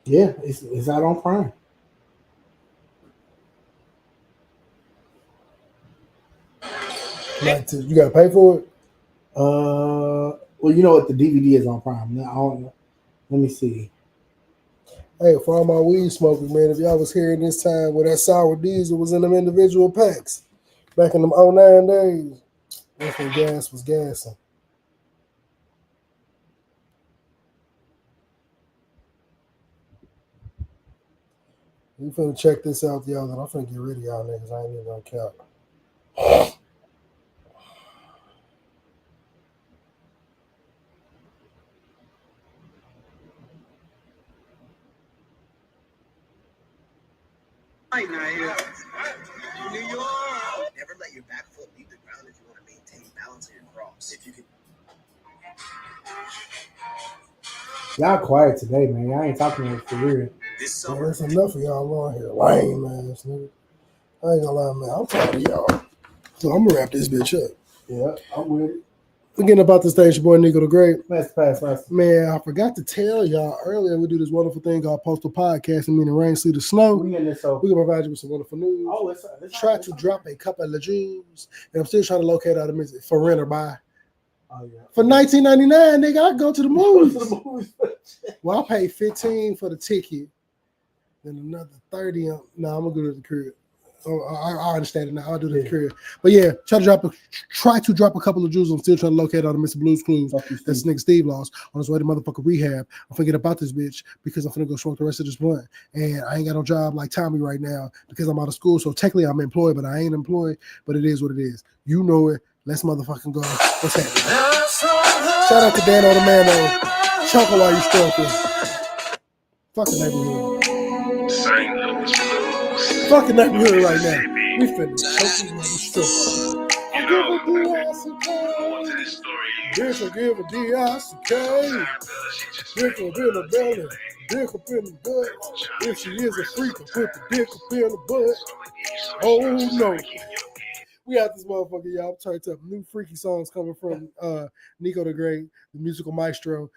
Yeah, it's out on Prime. You gotta pay for it. Well, you know what? The DVD is on Prime. Now, I don't know. Let me see. Hey, for all my weed smokers, man, if y'all was here in this time where that sour diesel was in them individual packs back in them 09 days, that's when gas was gassing. We finna check this out, y'all, and I'm finna get rid of y'all niggas. I ain't even gonna count. New York. Never let your back foot leave the ground if you want to maintain balance in your cross. If you can. Y'all quiet today, man. Y'all ain't talking about it for real. This summer. That's enough of y'all on here. Lame ass nigga. I ain't gonna lie, man. I'm tired of y'all. So I'm gonna wrap this bitch up. Yeah, I'm with it. We're getting about the stage, your boy NicoThaGreat Past Master. Man, I forgot to tell y'all earlier, we do this wonderful thing called POSTAL PODCASTIng, meaning rain, sleet, or snow. We can provide you with some wonderful news. Try to drop a couple of jewels. And I'm still trying to locate out a music for rent or buy. Oh, yeah. For $19.99, nigga, I go to the movies. Well, I paid $15 for the ticket. Then another $30. No, I'm gonna go to the crib. Oh, I understand it now. I'll do the crib. But yeah, try to drop a couple of jewels. I'm still trying to locate all the Mr. Blues Clues. That's nigga Steve lost on his way to motherfucking rehab. I'm forget about this bitch because I'm finna go smoke the rest of this blunt. And I ain't got no job like Tommy right now because I'm out of school. So technically I'm employed, but I ain't employed. But it is what it is. You know it. Let's motherfucking go. What's happening? Shout out to Dan on the man though. Chuckle while you stroking. Fuck the neighborhood. Fucking neighborhood right now. We finna choke while you stroking. I give a D-I-C-K. Bitch, I give a D-I-C-K. Dick up in the belly. Dick up in the butt. If she is a freak, I put the dick up in the butt. Oh no. We out this motherfucker, y'all. I'm turned up. New freaky songs coming from NicoThaGreat, the musical maestro.